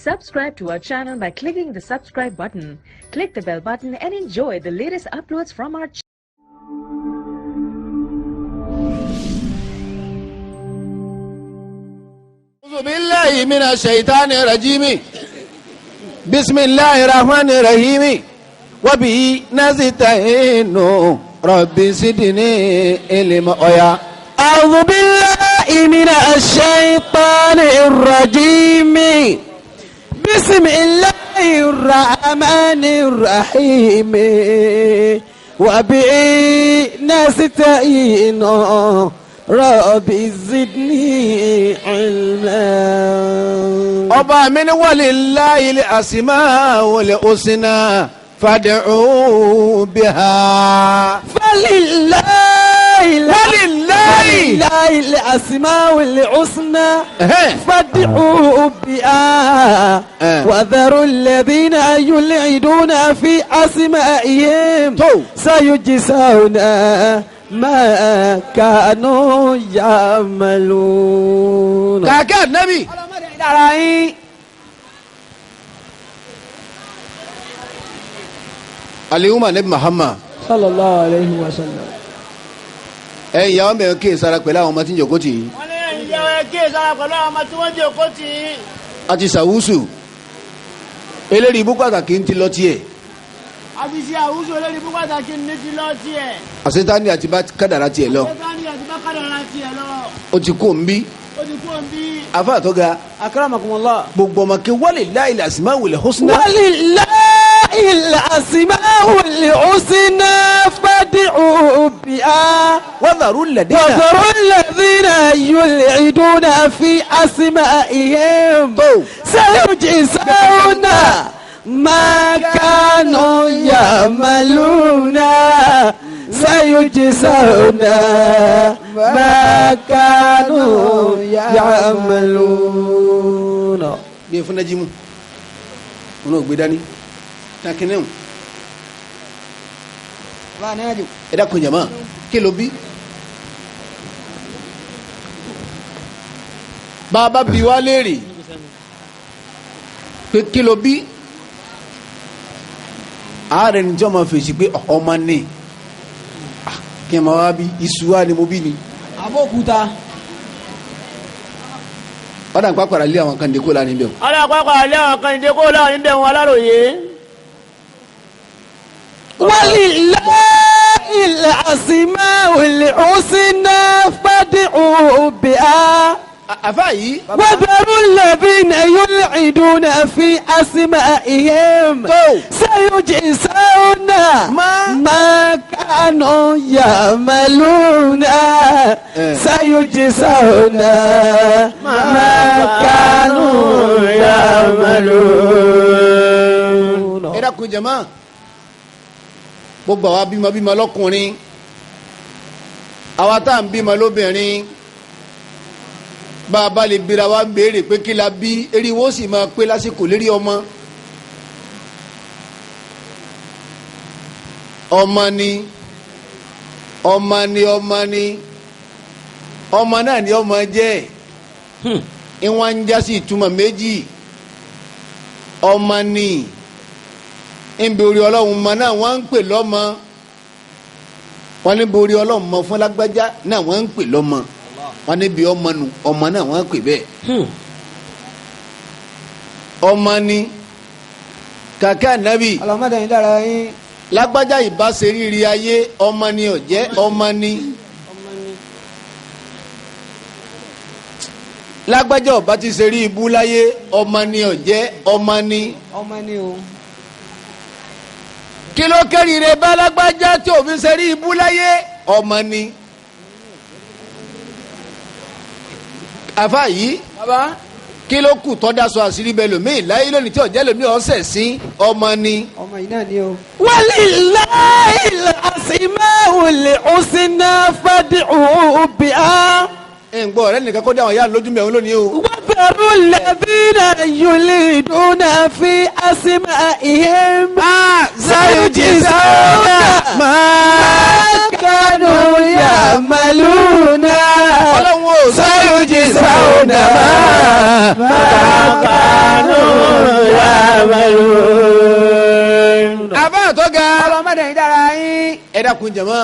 Subscribe to our channel by clicking the subscribe button. Click the bell button and enjoy the latest uploads from our channel. أعوذ بالله من الشيطان الرجيم بسم الله الرحمن الرحيم وبه نستعين رب زدني علما. أعوذ بالله من الشيطان الرجيم بسم الله الرحمن الرحيم وبه نستعين رب زدني علما. ọba mi ni walillahi al-asmaul husna fad'u biha. ولله الأسماء الحسنى فادعوا بها وذروا الذين يلحدون في أسمائهم سيجزون ما كانوا يعملون. kàkẹ́ ànábì. alihuma nabi Muhammad. sallallahu alayhi wa sallam. ẹ̀yin ìyàwó mẹ́rin kí sara pẹ̀lú àwọn ọmọ tí ń jòkó tì í. wọ́n ní ìyàwó kí sara pẹ̀lú àwọn ọmọ tí wọ́n jòkó tì í. àti sàwùsù eléyìí ibú pàtàkì ń ti lọ tiẹ̀. àti ṣe àwùjọ lórí fún pàtàkì ní ti lọ tiẹ̀. àṣetánì àti bá kádàrá tiẹ̀ lọ. àṣetánì àti bá kádàrá tiẹ̀ lọ. ó ti kó ń bí. ó ti kú òǹbí. afa àtọ́ga. akramakumullah. gbogbo ọmọ kí walillahi al-asmaul husna. ولله الأسماء الحسنى فادعوا بها وذروا الذين يلحدون في أسمائهم سيجزون ما كانوا يعملون سيجزون ما كانوا يعملون. bí fún najimu wọn ò gbé dání takinẹ́hùn ẹ dákun jama kí ló bí. bàbá bí wá léèrè pé kí ló bí. ààrẹ ní jọ́ máa fèsì pé ọmọ ní kí n máa wá bí iṣu wa ni mo bí ni. àbókúta. ọ̀dà ń pàpàrà lé àwọn kan dé kó láàrin bẹ́ẹ̀. ọ̀dà pàpàrà lé àwọn kan dé kó láàrin bẹ́ẹ̀ wọn aláròye. ولله الأسماء الحسنى فادعوا بها àfáà yìí. وذروا الذين يلحدون في أسمائهم سيجزون ما كانوا يعملون سيجزون ما كانوا يعملون. ẹ dákun jama gbogbo àwa bímọ lọ́kùnrin àwa tá à ń bímọ lóbìnrin bá a bá lè bira wa ń béèrè pé kí la bí eré wo sì máa pé lásìkò lérí ọmọ. ọmọ ni ọmọ ni ọmọ ni ọmọ náà ni ọmọ jẹ́ ìwọ̀n ń jásí ìtumọ̀ méjì. ọmọ ni níbi orí ọlọ́run mọ náà wọ́n ń pè lọ́mọ wọ́n níbi orí ọlọ́run mọ fún lágbájá náà wọ́n ń pè lọ́mọ wọ́n níbi ọmọ nu ọmọ náà wọ́n ń pè bẹ́ẹ̀. ọmọ ni kàkẹ́ ànábì ọlọ́mọdé yìí dára yín. lágbájá ìbáṣe rírí ayé ọmọ ni ó jẹ́ ọmọ ni. lágbájá ọba ti ṣe rí ibú láyé ọmọ ni ó jẹ́ ọmọ ni. ọmọ ni o. kí ló kẹ́rìíre bá lágbájá tí òfin ṣe rí ibú láyé ọmọ ni. àfa yìí kí ló kù tọ́ da sọ àṣírí bẹ́ẹ̀ lómìn láyé lónìí tí ọ̀jẹ́ lómi ọ̀sẹ̀ sí ọmọ ni. ọmọ yìí náà ni o. walillahi al-asmaul husna fad'u biha. ẹ̀ ń gbọ́ ọ̀rẹ́ nìkan kó dé àwọn ìyá lójú mẹ́rin lónìí o. وذروا الذين يلحدون في أسمائهم سيجزون ما كانوا يعملون سيجزون ما كانوا يعملون. àbá àtọ́gà ọlọ́mọdé yìí dára yín. ẹ dákun jẹ̀mọ́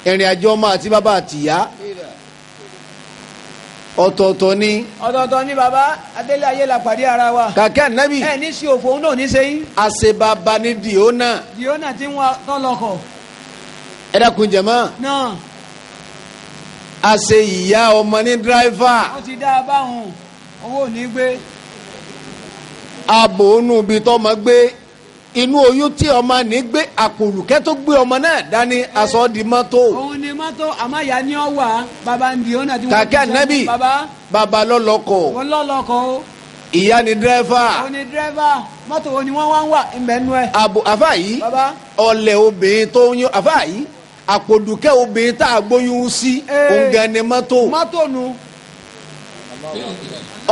ìrìn àjò ọmọ àti bàbá àtìyá ọ̀tọ̀ọ̀tọ̀ ni. ọ̀tọ̀ọ̀tọ̀ ni bàbá adélé ayé la pàdé ara wa. kàkẹ́ ànábì ẹ ní sí òfò òun náà ní sẹ́yìn. àṣebàbà ni dìónà. diona ti ń wa tọ́lọkọ̀. ẹ dákun jẹ̀mọ́ náà àṣe ìyá ọmọ ní dírẹ́fà ó ti dá a báwọn owó ò ní gbé. ààbò onú ibi tọ́mọ gbé inú oyún tí ọmọ ní gbé àpòlùkẹ́ tó gbé ọmọ náà dání aṣọ di mọ́tò. òun ni mọ́tò àmọ́ ìyá ni ọ wà bàbá ń diona ti wọ́n kàkẹ́ ànábì bàbá lọ́lọ́kọ̀ wọ́n lọ́lọ́kọ̀ o. ìyá ni dírẹ́fà. òun ni dírẹ́fà mọ́tò wo ni wọ́n wá ń wà ìmẹ̀nu ẹ̀. àbò àfà yìí bàbá ọ̀lẹ̀ obìnrin tó ń yún àfà yìí àpòdùkẹ́ obìnrin tá a gbóyún sí òǹgẹ̀ ni mọ́tò. mọ́tò nu.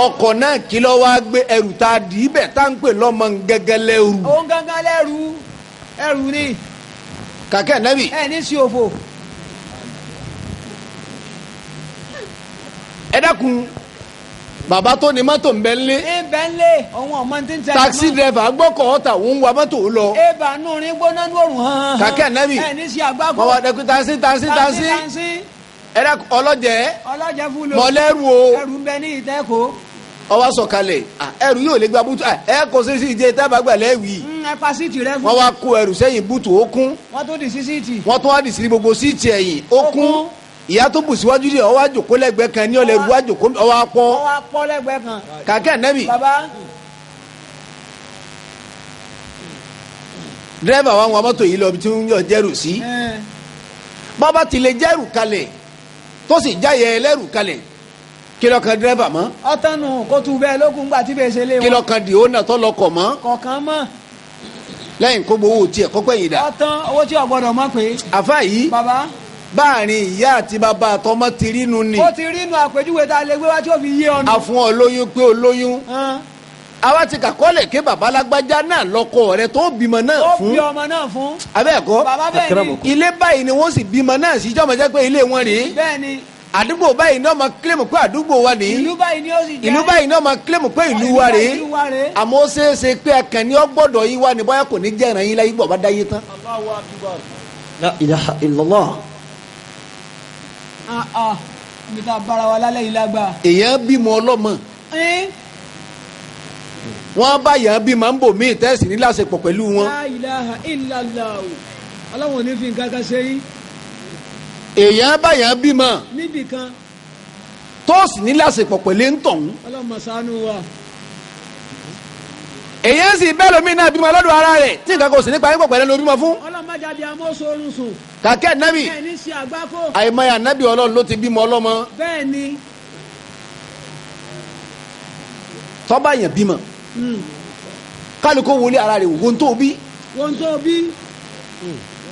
ọkọ̀ náà kí ló wá gbé ẹrù tá a dì í bẹ̀ tá à ń pè lọ́mọ gẹ́gẹ́ lẹ́rù. òun gángan lẹ́rù ẹrù ni. kàkẹ́ ànábì ẹ ní sí òfò. ẹ dákun bàbá tó ní mọ́tò ń bẹ ńlé ibẹ̀ ń lé òun ọmọ tí ń tẹ̀lé. taxi driver gbọ́kọ̀ ọ̀tà òun wa mọ́tò lọ. eba nù rí gbóná ní òrùn hàn. kàkẹ́ ànábì ẹ ní sí àgbákò. wọ́n wá dẹ́kun taxi ẹ dákun ọlọ́jẹ́ ọlọ́jẹ́ fún lo. mọ̀lẹ́rù o ẹrù ń bẹ ní ìtẹ́kọ̀ọ́. ọwọ́ sọ̀kalẹ̀ ẹrù yóò lè gba bútu ẹ kò sí sí ìjẹ tábàgbà lẹ́wì. ẹ pa síìtì rẹ fún. wọ́n wá kó ẹrù sẹ́yìn bútu ó kún wọ́n tó di sí síìtì. wọ́n tún wá dì sí gbogbo síìtì ẹ̀yìn ó kún ìyá tó bù síwájú dì ọwọ́ àjòkó lẹ́gbẹ̀ẹ́ kan ní ọ̀lẹ́rù wá jòkó ọwọ́ apọ́ wọ́n wá pọ́ lẹ́gbẹ̀ẹ́ kan. kàkẹ́ ànábì bàbá dírẹ́fà wa ń wa mọ́tò yìí lọ bí tí ń yọ jẹ́rù sí bàbá ti lè jẹ́rù kalẹ̀ tó sì jáyẹ ẹlẹ́rù kalẹ̀ kí ló kan dírẹ́fà mọ́ ọ̀tánu kó tu bẹ́ẹ̀ lókun gbà tí bẹ́ẹ̀ ṣe lé wọn. kí ló kan dìónà tó lọkọ̀ mọ́ kọ̀ọ̀kan mọ́. lẹ́yìn kó gbowó tiẹ̀ kọ́pẹ́ yìí dà. ọ̀tán owó tí o gbọ́dọ̀ mọ̀ pé. àfa yìí bàbá báàrin ìyá àti bàbá àtọmọ ti rí nu ni. ó ti rí inú àpèjúwe tá a lè gbé wá tí ó fi yé ọ nù. àfún ọ lóyún pé o lóyún àwa ti kàkọ́lẹ̀ ké bàbá lágbájá náà lọ́kọ rẹ̀ tó bímọ náà ó fún bí ọmọ náà fún. abẹ́ẹ̀kọ́ bàbá bẹ́ẹ̀ ni ilé báyìí ni wọ́n sì bímọ náà sí jọ́mọ jẹ́ pé ilé wọn rèé bẹ́ẹ̀ ni àdúgbò báyìí náà máa kílèmù pé àdúgbò wa nìyí ìlú báyìí ni ó sì jẹ́ ìlú báyìí náà máa kílèmù pé ìlú wa rèé ìlú wa rèé. àmọ́ ó ṣeéṣe pé akànní ọgbọ́dọ̀ yìí wá ní bóyá kò ní jẹ́ ìrànyìn láyé gbọ̀ bá dáyé tán. La ilaha illallah. ibi tá a bára wa lálẹ́ yìí lágbà. èèyàn bímọ ọlọ́mọ wọ́n bá yàn bímọ ń bò míì tẹ́sí ní láṣepọ̀ pẹ̀lú wọn. La ilaha illallah ọlọ́wọ́n ò ní fi nǹkan kan ṣe yín èèyàn bá yàn bímọ níbì kan tó sì ní láṣepọ̀ pẹ̀lú ń tọ̀hún. ọlọ́mọ ṣàánú wa. èèyàn sì bẹ́ẹ̀ lómi náà bímọ lọ́dọ̀ ara rẹ̀ tí nǹkan kò sì nípa yín pẹ̀lú ló bímọ fún. ọlọ́mọ jáde amósorun sùn. kàkẹ́ nábì bẹ́ẹ̀ ní sí àgbákò. àìmọye ànábì ọlọ́run ló ti bímọ ọlọ́mọ bẹ́ẹ̀ ni. tọ́ba yàn bímọ kálukó wọlé ara rẹ̀ wọ́n tó bí wọ́n tó bí.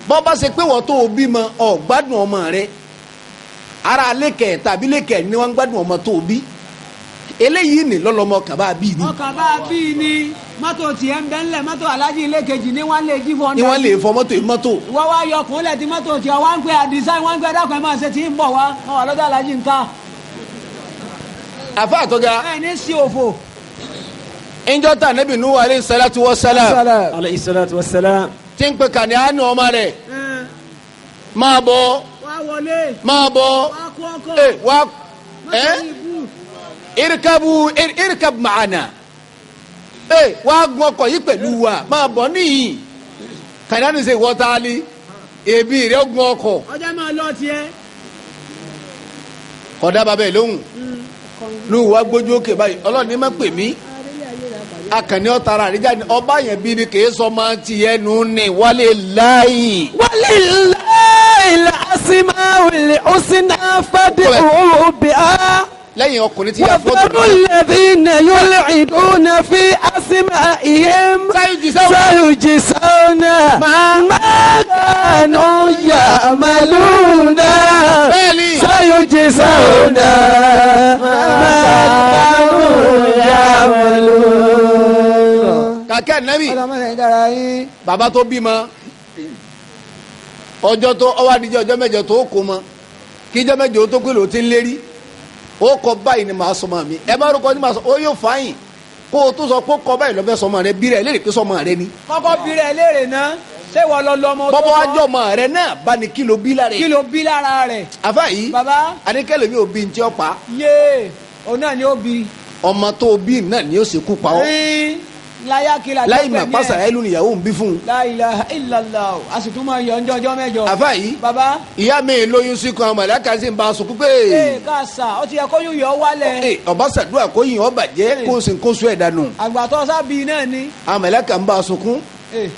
bọ́ bá ṣe pé wọ́n tó bímọ ọ̀ gbádùn ọmọ rẹ̀ ara lẹ́kẹ̀ tàbí lẹ́kẹ̀ ni wọ́n gbádùn ọmọ tó bí eléyìí ní lọ́lọ́mọ kàbá bí ni ọkà bá a bí ni mọ́tò tiẹ̀ ń bẹ́ ńlẹ̀ mọ́tò alájí ilé kejì ni wọ́n lè jí fọ́n. ni wọ́n lè fọ mọ́tò yìí mọ́tò. wọ́n wá yọ kún lẹ̀ tí mọ́tò tiẹ̀ wá ń pè àdìsá wọ́n ń pè dákun ẹ̀ máa ṣe tí ń bọ̀ wá wọ́n wà lọ́dọ̀ alájí nǹkan. àfa àtọ́gá ẹ̀ ní sí òfò. ẹnjọ́ ta Nábì Nuhu alayhi salatu wa salam Alayhi salatu wassalam. tí ń pe Kànáánì ọmọ rẹ̀ máa bọ̀ wá wọlé. máa bọ̀ wá kú ọkọ̀. wá mọ́tò ibú. irkab ma'ana wá gun ọkọ̀ yìí pẹ̀lú wa máa bọ̀ níyì Kànáánì ṣe wọ́tálí èbí rẹ̀ gun ọkọ̀ ọjọ́ máa lọ tiẹ̀. kọ̀dá bàbá ẹ̀ lóhùn Nuhu wá gbójú òkè báyìí Ọlọ́run ní má pè mí akànní ọ̀tara àríjà ni ọba yẹn bí ni kìí sọ máa ti ẹnu ní walillahi. Walillahi al-asmaul husna fad'uhu biha. lẹ́yìn ọkùnrin tí yà fọ́tò وَذَرُوا الَّذِينَ يُلْحِدُونَ فِي أَسْمَائِهِمْ سَيُجْزَوْنَ مَا كَانُوا يَعْمَلُونَ سَيُجْزَوْنَ مَا كَانُوا kàkẹ́ ànábì ọlọ́mọdé ń dára yín. bàbá tó bímọ ọjọ́ tó ọwọ́ adijọ́ ọjọ́ mẹ́jọ tó kó mọ kí ọjọ́ mẹ́jọ tó pé ló ti ń lérí ó kọ báyìí ni màá sọmọ mi ẹ bá rúkọ ní màá sọ ó yóò fàáyìn kó o tó sọ pé kọ báyìí lọ́bẹ̀ sọmọ rẹ bí rẹ léèrè pé sọmọ rẹ ni. kọ́kọ́ bí rẹ̀ léèrè náà ṣé wọ́n lọ lọ́mọ tó bọ́bọ́ wájú ọmọ rẹ náà bá ní kí ló bí lára kí rẹ. ló bí lára rẹ̀. àfa yìí bàbá àníkẹ́lẹ́ mi ò bí ntí ọ pa yé òun náà ni ó bí. ọmọ tó bí náà ni ó sì kú pa ọ́ láyà kìlà láì mà pàṣẹ ayélu níyàwó ń bí fún un. la ilaha illallah a sì tún máa yọ ọjọ́ mẹ́jọ. àfa yìí bàbá. ìyá mi lóyún sí kan mọ̀lẹ́ka sì ń bá a sùn pé. ee káàsà ó ti yẹ kó yún yọ wálẹ̀. ọba sàdúrà kó yìn ọ bàjẹ́ kó o sì ń kó sún ẹ̀ dànù. àgbàtọ́ sábì náà ni. àmọ̀lẹ́ka ń bá a sunkún. ee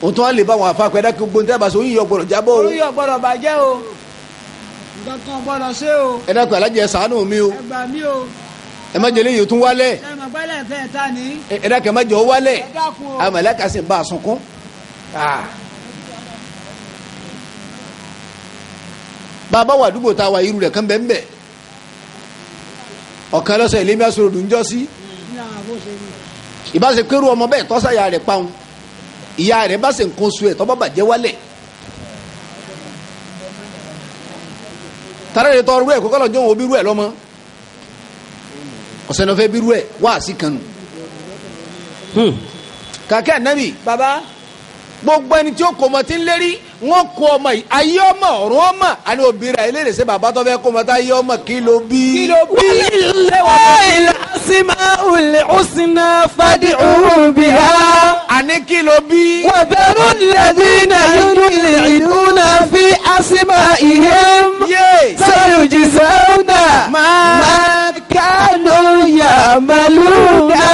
o tún wá lè bá wọn àfa pẹ̀lú kí gbóntẹ́ bá so yíyọ gbọdọ̀ jábọ̀ o. orí ọgbọ́dọ̀ bàjẹ́ o nǹkan kan gbọ́dọ̀ ṣe o. ẹ dákun alájẹ ṣàánú mi o ẹ gbà mí o. ẹ má jẹlẹ yìí tún wálẹ̀ ẹ mọ̀ pẹ́lẹ́ fẹ́ ta ni. ẹ dákun ẹ má jẹ ọ wálẹ̀ ẹ dákun o. àmọ̀lẹ́ka sì ń bá a sunkún. bàbá wà àdúgbò tá a wà irú rẹ̀ kán bẹ́ẹ̀ bẹ́ẹ̀ ọ̀kan lọ́sẹ̀ ilé mi àsọ̀rọ̀ dùn jọ́ sí ìbáṣe kérú ọmọ bẹ́ẹ̀ tọ́sàyà rẹ̀ pàun ìyá rẹ̀ bá ṣe nǹkan oṣù ẹ̀ tọ́ bá bàjẹ́ wálẹ̀ tààrà rẹ̀ tọ́ rú ẹ̀ kó kọ́ lọ́jọ́ wọn bí rú ẹ̀ lọ́mọ ọ̀sẹ̀ náà fẹ́ bí rú ẹ̀ wá sí kanu kàkẹ́ ànábì bàbá gbogbo ẹni tí ó kó ọmọ tí ń lérí wọn kó ọmọ yìí ayé ọmọ ọ̀run ọmọ àni obìnrin àìlèrè ṣe bàbá tó fẹ́ kó ọmọ tá ayé ọmọ kí ló bí. kí ló bí. walillahi al-asma'ul husna fad'uhu biha. àní kí ló bí. wa dharu alladhina yulhiduna fi asma'ihim. sayujzawna ma kanu ya'maluna.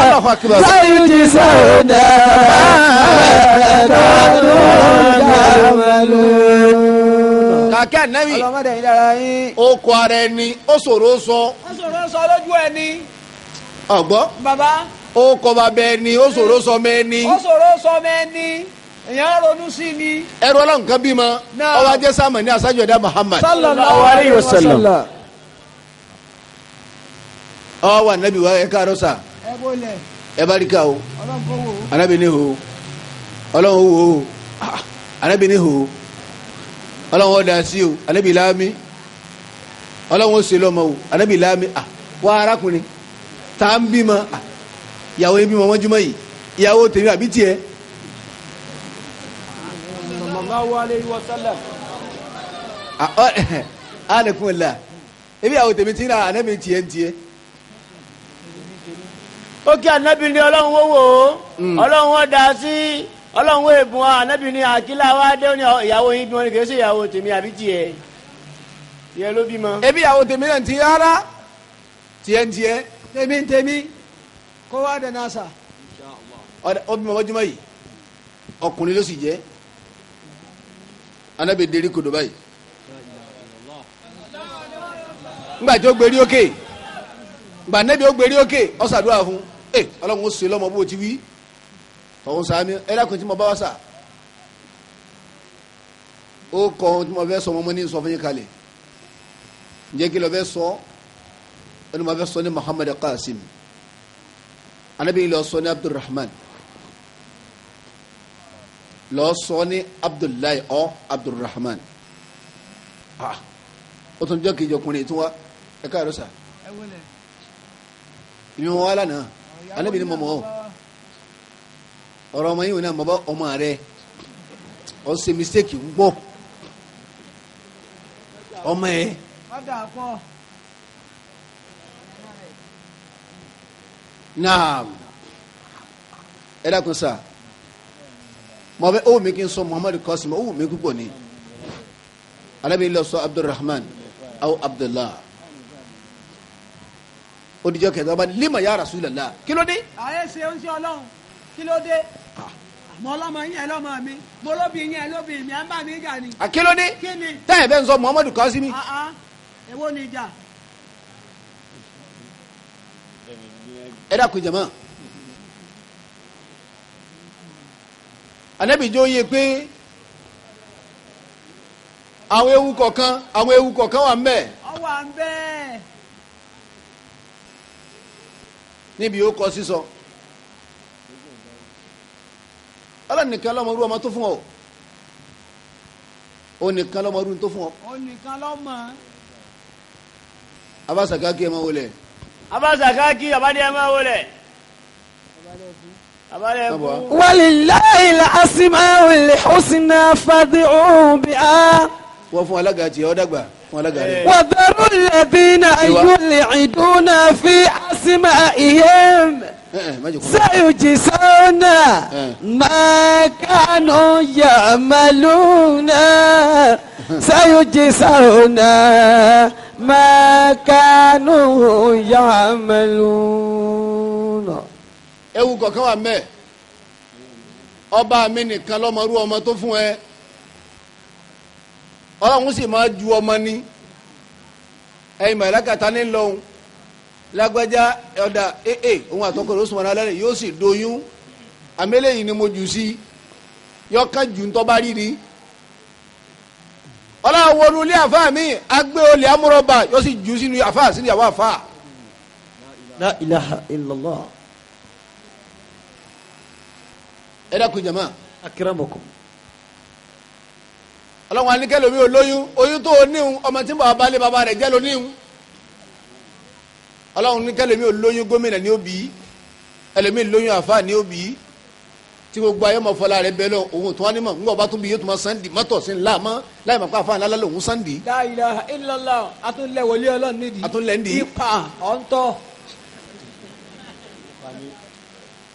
Allahu akbar. sayujzawna kàkẹ́ ànábì ọlọ́mọdé ń dára yín. ó kọ ara ẹni ó ṣòro sọ ó sọ̀rọ̀ sọ lójú ẹni. ọgbọ́ bàbá ó kọ bàbá ẹni ó ṣòro sọ mẹ́ni ó sọ̀rọ̀ sọ mẹ́ni èèyàn ronú sí ni. ẹrú ọlọ́run kan bímọ Náà. ọwọ́ ajé sáàmù ní aṣáájú ẹ̀dá Muhammad sallallahu alayhi wa sallam. ọwọ́ wà nábì wa ẹ̀ka àrọ́sà ẹ bọ́lẹ̀ ẹ bá rí ká o ọlọ́run kò wò ó. anábì ní hò ọlọ́run wò ó anábì ní hò ọlọ́run ọ̀dà sí o anábì láàmì ọlọ́run ó ṣe lọ́mọ o anábì láàmì wá arákùnrin tá à ń bímọ ìyàwó yẹn bímọ mọ́júmọ́ yìí ìyàwó tèmi àbí tiẹ̀ sallallahu alayhi wa sallam. anakunla ebi àwọn tèmi tí náà anabi tiẹ̀ ń tiẹ̀. ó kí anabi ní ọlọ́run ó wò ó ọlọ́run ó dá sí ọlọ́run ó èbùn wa anabi ní àkílà wa dé ní ìyàwó yín bí wọn ní kì í ṣe ìyàwó tèmi àbí tiẹ̀ tiẹ̀ ló bímọ. ebi àwọn tèmi náà ti rárá tiẹ̀ ń tiẹ̀. tèmi kó wá dẹ̀ sà. ó bímọ mọ́júmọ́ yìí ọkùnrin ló sì jẹ́ anabi deri kodo báyìí ngba tí ó gbérí òkè ngba anabi ó gbérí òkè ó ṣàdúrà fún ọlọ́run ó ṣe lọ́mọ bó ti wí ọ̀hún sàmì ẹ̀dàkùn tí mo bá wá sà ó kọ́ ohun tí mo fẹ́ sọ ọmọ ní sọ fún yín kalẹ̀ ǹjẹ́ kí ló fẹ́ sọ ó ní mo fẹ́ sọ ní Muhammad Qasim anabi lọ sọ ní Abdulrahman lọ sọ ní Abdullahi ọ Abdulrahman ó tún jẹ́ kejì ọkùnrin tí wá ẹ káàárọ̀ sà ìbí wọn wá lánàá anabi ní mọ̀mọ́ ọ̀rọ̀ ọmọ yìí wọn náà mọ̀ bá ọmọ rẹ ọ ṣe mistake ń gbọ́ ọmọ ẹ naam ẹ dákun sà mọ bẹ ó mi kí n sọ Muhammadu Qasim ó mi púpọ̀ ni anabi lọ sọ Abdulrahman aw Abdullah ó dijọ́ kẹta ọba lima ya Rasulallah kí ló dé. ààyè ṣe ń ṣe ọlọ́run kí ló dé. àmọ́ ọlọ́mọ yín ẹ lọ́mọ mi mo lóbi yín ẹ lóbi mi à ń bá mi jà ni. kí ló dé kí ni. táyà bẹ́ẹ̀ ń sọ Muhammadu Qasim. èwo ni ìjà. ẹ dákun jama anabi jọ yẹ pé àwọn ewu kọ̀ọ̀kan wà ń bẹ ọwọ́ à ń bẹ́ẹ̀. níbi ó kọ sísọ nìkan lọ́mọ irú ọmọ tó fún ọ ó nìkan lọ́mọ irú tó fún ọ. ó nìkan lọ́mọ. abasakaki ẹ máa wọlé. abasakaki abadé ẹ máa wọlé. abadé ẹ kú. walillahil asmaul husna fad'u biha. wọ́n fún alága tiẹ̀ ọ́ dàgbà fún alága rẹ̀. wadharu alladhina yulhiduna fi asma'ihim. sayujzawna ma kanu ya'maluna. sayujzawna ma kanu ya'maluna. ewu kọ̀ọ̀kan wà mẹ́ ọba mi nìkan lọ́mọ irú ọmọ tó fún ẹ ọlọ́run sì máa ju ọmọ ní ẹ̀yin mọ̀lẹ́kàtà ní lọ́hùn lágbájá ọ̀dà òun àtọkọ ló sùnmọ́ alẹ́ yóò sì doyún àmẹ́lẹ́ yìí ni mo jù sí yọkàn jù ń tọ́ba rí ni ọlọ́run wọnú ilé àfáà mi agbé olè amúrọ̀bà yóò sì jù sínú àfáà sínú ìyàwó àfáà. la ilaha illallah. ẹ dákun jama. akramakum. ọlọ́run anikẹ́ lomi olóyún oyún tó o níhun ọmọ tí bàbá balẹ̀ bàbá rẹ̀ jẹ́ ló níhun ọlọ́run anikẹ́ lomi olóyún gómìnà ní òbí ẹlòmíì lóyún àfa ní òbí tí gbogbo ayé mọ̀ fọlá rẹ̀ bẹ́ẹ̀ lọ òun tó wá ní mọ̀ ńgbà ọba tó bí yóò tó máa sànńdì mọ́tò sí ńlá mọ́ láì mọ̀ pé àfa ńlá lòun sànńdì. la ilaha illallah atúnlẹ̀ wòlé ọlọ́run nídìí. atúnlẹ̀ ń di. ipa ọ̀ńtọ́.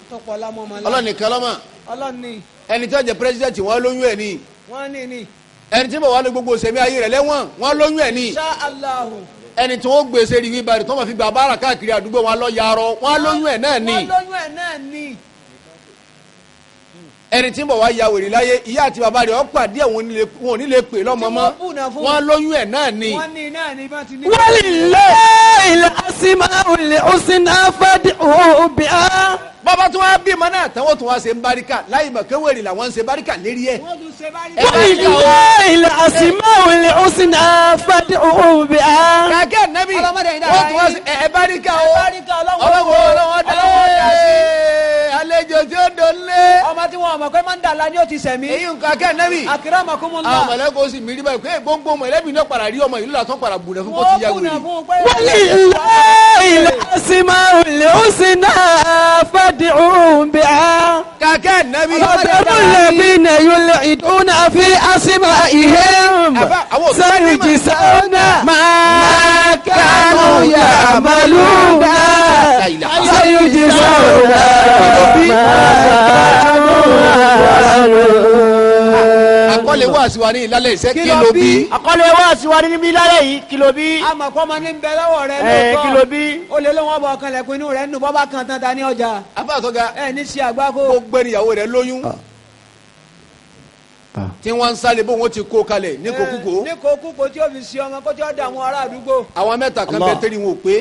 tọpọ̀ lámọ́ ọmọ ọlọ́run nìkan lọ́mọ ọlọ́run ni. ẹni tí wọ́n jẹ pírẹsidẹ̀ntì wọn lóyún ẹ̀ ni wọ́n ní. ẹni tí mo wà ní gbogbo sẹ̀mí ayé rẹ̀ lẹ́wọ̀n wọn lóyún ẹ̀ ni Insha Allah. ẹni tí wọ́n gbèsè rí wíbàrì tó máa fi gba bára káàkiri àdúgbò wọn lọ yarọ wọn lóyún ẹ̀ náà ni wọ́n lóyún ẹ̀ náà ni. ẹni tí mo wà ya wèrè láyé ìyá àti bàbá rẹ̀ ọ́ pàdé wọn ò ní lè pè lọ́mọ mọ́ wọn lóyún ẹ̀ náà ni. wọ́n ní náà ni bá ti ní. walillahil asmaul husna fad'u biha. bàbá tí wọ́n bí mọ́ náà táwọn tó wá ṣe ń baríkà láì mọ̀ kéwèrè làwọn ń ṣe baríkà lérí ẹ̀. wọ́n tún ṣe bá rí. walillahil asmaul husna fad'u biha. kàkẹ́ nẹ́bí ọlọ́mọdé yìí dára wọ́n tún wá ṣe ẹ̀ baríkà o baríkà ọlọ́wọ́ dá àlejò tí ó dọ̀lé. ọmọ tí wọn mọ̀ pé máa ń dà la ni ó ti sẹ̀mí. èyí ń kàkẹ́ nẹ́bí. akramakumullah. àwọn mọ̀lẹ́kọ̀ sì mí rí báyìí pé gbogbo mọ̀lẹ́bí náà padà rí ọmọ ìlú làtọ́ padà bùrẹ̀ fún kó ti yá wèrè. walillahil asmaul husna fad'u biha. kàkẹ́ nẹ́bí. وذروا الذين يلحدون في أسمائهم سيجزون ما كانوا يعملون سيجزون ما كانوا يعملون. àkọlé wá sí wa ní ìlàlẹ̀ ìṣe kí ló bí. àkọlé wá sí wa ní níbi lálẹ́ yìí kí ló bí. àmọ̀kọ́ ọmọ ní bẹ lọ́wọ́ rẹ kí ló bí. ó lè lọ́wọ́ bọ̀ ọkàn lẹ́kùn inú rẹ̀ nù bọ́ bá kan tán ta ní ọjà. abáàtọ́ga ní ṣe àgbákò. gbogbo ìyàwó rẹ̀ lóyún tí wọ́n ń sálẹ̀ bó wọ́n ti kó kalẹ̀ ní kókúkó. ní kókúkó tí ó fi ṣe ọmọ kó tí ó dà àwọn ará àdúgbò. àwọn mẹ́ta kan bẹ tẹ́lẹ̀ wọn ò pé.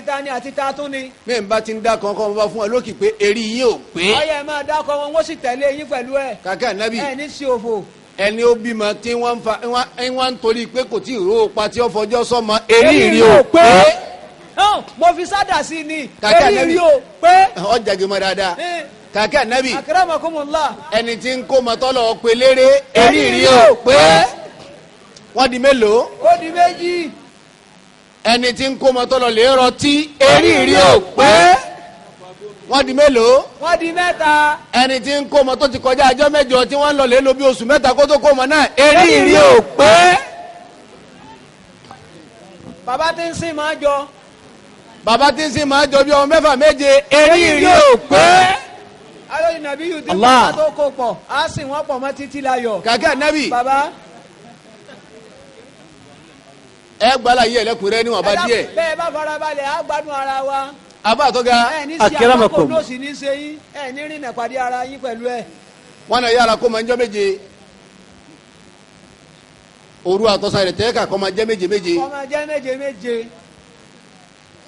tani àti tatún ni. mẹ́rin bá ti ń dá kankan bá fún ẹ lókì pé eré yín ò pé. ọyẹ máa dákọ wọn wọ́n sì tẹ̀lé yín pẹ̀lú ẹ̀. kàkẹ́ ànábì ní ṣe òfò. ẹni ó bímọ tí wọ́n ń torí pé kò tí ì ró pa tí ó fọjọ́ sọ́mọ eré ìrì ò pé. mo fi sádà sí ni kàkẹ́ eré ànábì ìrì ò pé. ọjà gbẹmọ dáadáa kàkẹ́ ànábì akramakumullah. ẹni tí ń kó mọ́tọ́lọ́ pé léré eré ìrì ò pé. wọ́n di mélòó. ó di méjì. ẹni tí ń kó mọ́tọ́lọ́ lè rọtí eré ìrì ò pé. wọ́n di mélòó. wọ́n di mẹ́ta. ẹni tí ń kó mọ tó ti kọjá ọjọ́ mẹ́jọ tí wọ́n ń lọ lé lo bí oṣù mẹ́ta kó tó kó mọ náà eré ìrì ò pé. bàbá tí ń sìn máa jọ. bàbá tí ń sìn máa jọ bí ọmọ mẹ́fà méje eré ìrì ò pé. alóyún nàbí yìí tí Allah. wọ́n tó kó pọ̀ á sìn wọ́n pọ̀ mọ́ títí láyọ̀. kàkẹ́ ànábì bàbá. ẹ gbala yìí ẹlẹ́kùnrin níwọ̀n bá díẹ̀. bẹ́ẹ̀ bá farabalẹ̀ á gbádùn ara wa. abá àtọ́ga ní sí àkókò ló sì ní ṣe yín ní rìnnà pàdé ara yín pẹ̀lú ẹ̀. wọn náà yára kó máa ń jọ méje òru àtọ̀sán rẹ̀ tẹ́ẹ̀ka kọ́ máa jẹ́ méje méje kọ́ máa jẹ́ méje méje.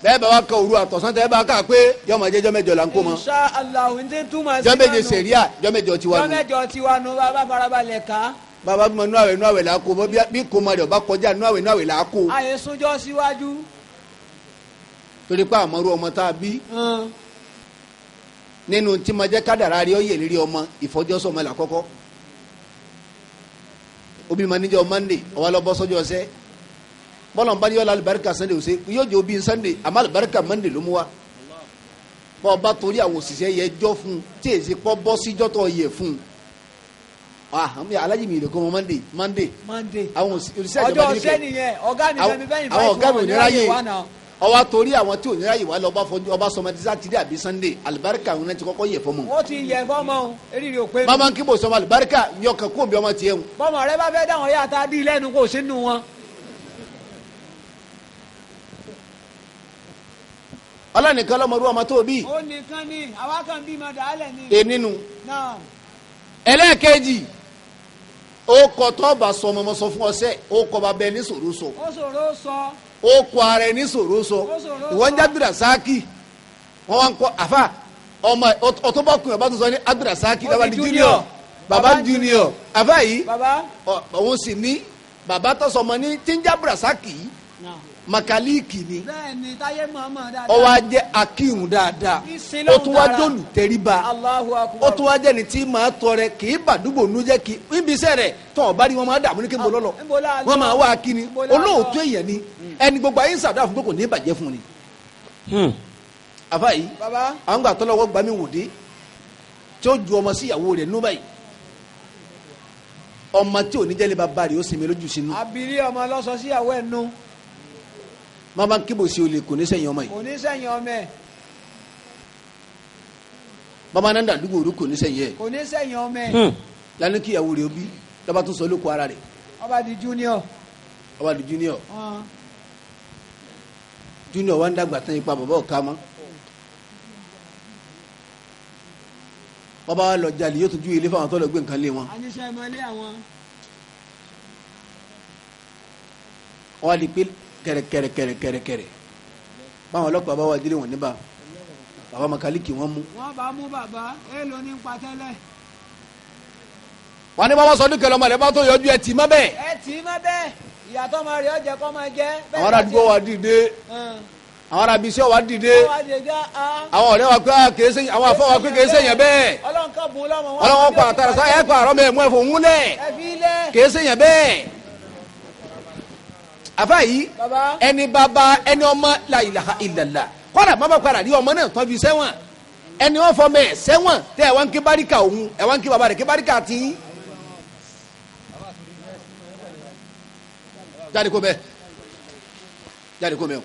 bẹ́ẹ̀ bá wa ka òru àtọ̀sán tẹ́ẹ̀ bá kà pé yọ máa jẹ́ jọ mẹ́jọ là ń kó mọ́ Insha Allah ń tẹ́ túmọ̀ sí jọ méje sẹ̀ríà jọ mẹ́jọ tiwa jọ nù mẹ́jọ tiwa nù bá farabalẹ̀ ká. bàbá bí mo nú àwẹ̀ là á kó mọ́ bí kò máa rẹ̀ ọba kọjá nú àwẹ̀ là á kó àyè súnjọ́ síwájú. torí pé àmọ́rú ọmọ tá a bí nínú tí ma jẹ́ kádàrá rí ọ yẹ lérí ọmọ ìfọjọ́sọmọ là kọ́kọ́ obi ma níjọ́ Monday ọwọ́ lọ bọ́ sọ́jọ́ ọ̀sẹ́ bọ́lọ̀ nbá yọ lálùbáríkà Sunday ọ̀sẹ́ yóò jẹ́ obi Sunday àmọ́ àlùbáríkà Monday ló mú wa bọ́ ọba torí àwọn òṣìṣẹ́ yẹ jọ́ fún tí èsì pọ́ bọ́ síjọ́ tó yẹ fún alájí mi ìrèkọ́ wọn Monday àwọn òṣìṣẹ́ ìjọba ọjọ́ ọ̀sẹ́ nìyẹn ọ̀gá mi fẹ́mi bẹ́yìn àwọn ọ̀gá mi ò ní ráyè wá náà. ọwọ́ torí àwọn tí ò ní ráyè wá lọ ọba sọmọdé sátidé àbí Sunday àlùbáríkà wọn ti kọ́kọ́ yẹ fọmọ. ó ti yẹ fọmọ o eriri ò pé mi. mama kí bò sọmọ àlùbáríkà yọkàn kó bí ọmọ tiẹ̀ ń. bọ́mọ rẹ bá fẹ́ dáhùn yá ta dí lẹ́nu kó sínú wọn. ọlọ́nìkan lọ́mọdún ọmọ tó bí. ó nìkan ni àwa kan bí ma dàálẹ̀ ni. e nínú. náà. ẹlẹ́ẹ̀kejì ó kọ tọ́ọ̀bà sọ ọmọ sọ fún ọsẹ ó kọ bàbá ẹni sòrò sọ. ó sòrò sọ. ó kọ ara ẹni sòrò sọ. ìwọ ń jẹ́ Abdulrasaki wọ́n wá ń kọ àfà ọmọ ọtọ́bọ̀kùnrin ọba tó sọ ní Abdulrasaki baba di junior baba junior àfà yìí òun sì ní baba tó sọ ọmọ ní tí ń jẹ́ Abdulrasaki yìí makaliki ni bẹ́ẹ̀ni táyé mọ̀ọ́mọ̀ dáadáa ó wá jẹ́ akírun dáadáa ó tún wá jòlù tẹríba Allahu Akbar. ó tún wá jẹ́ ni tí máa tọrẹ kì í bàdúgbò nu jẹ́ kì í ibi iṣẹ́ rẹ̀ tó ọ̀bá rí wọn máa dààmú ní kí n bọ̀ lọ́lọ́ wọn máa wá akíní olóòótọ́ èèyàn ni ẹni gbogbo ayé ń sàdúrà fún pé kò ní bàjẹ́ fún ni. àfa yìí àwọn gbà tọ́lọ́wọ́ gbà mí wòde tí ó ju ọmọ sí ìyàwó rẹ̀ nú báyìí ọmọ tí ò ní jẹ́lẹ̀ bàbá rẹ̀ ó sì mi lójú sínú. àbírí ọmọ lọ́sọ síyàwó ẹ̀ nù. mama kíbo sí olè kò ní sẹ́yìn ọmọ yìí. kò ní sẹ́yìn ọmọ ẹ̀. bàbá náà dàdúgbò òru kò ní sẹ́yìn ẹ̀. kò ní sẹ́yìn ọmọ ẹ̀. lánàá kí ìyàwó rẹ̀ ó bí lọ́ba tó sọ lóko ara rẹ̀. ọba di junior. ọba di junior. junior wa ń dàgbà tán ipa bàbá ọ̀ka mọ́. bàbá wa lọ jalè yóò tún ju ilé fáwọn tó lọ gbé nǹkan lé wọn. àníṣe ìmọ̀lé àwọn. wọ́n á di pé kẹrẹkẹrẹkẹrẹkẹrẹ báwọn ọlọ́pàá bá wà délé wọn níbà bàbá makaliki wọn mú. wọ́n bá mú bàbá èèlò ní patẹ́lẹ̀. wọ́n ní bàbá sọdún kẹlẹ́ ọmọ rẹ̀ bá tó yọjú ẹ tì í mọ́ bẹ́ẹ̀. ẹ tì í mọ́ bẹ́ẹ̀ ìyàtọ̀ máa rí ọjà kọ́ máa jẹ́. àwọn ará àdúgbò wa dìde àwọn ará abisẹ́ wa dìde àwọn ọ̀rẹ́ wa pé kèé sẹ́yìn àwọn afọ́ wa pé kèé sẹ́yìn bẹ́ẹ̀. ọlọ́wọ́n pa àtàrà sáyà ẹ̀ pa àrọ́ mẹ́ mú ẹ̀fọ́ òun lẹ̀ kèé sẹ́yìn bẹ́ẹ̀. àfa yìí ẹni bàbá ẹni ọmọ la ilaha illallah kọ́dà bàbá padà ní ọmọ náà tọ́ fi sẹ́wọ̀n ẹni wọ́n fọ mẹ́ sẹ́wọ̀n tẹ́ ẹ̀ wá ń ké báríkà òun ẹ̀ wá ń ké bàbá rẹ̀ ké báríkà tì. jáde kó bẹ́ẹ̀ jáde kó bẹ́ẹ̀ o.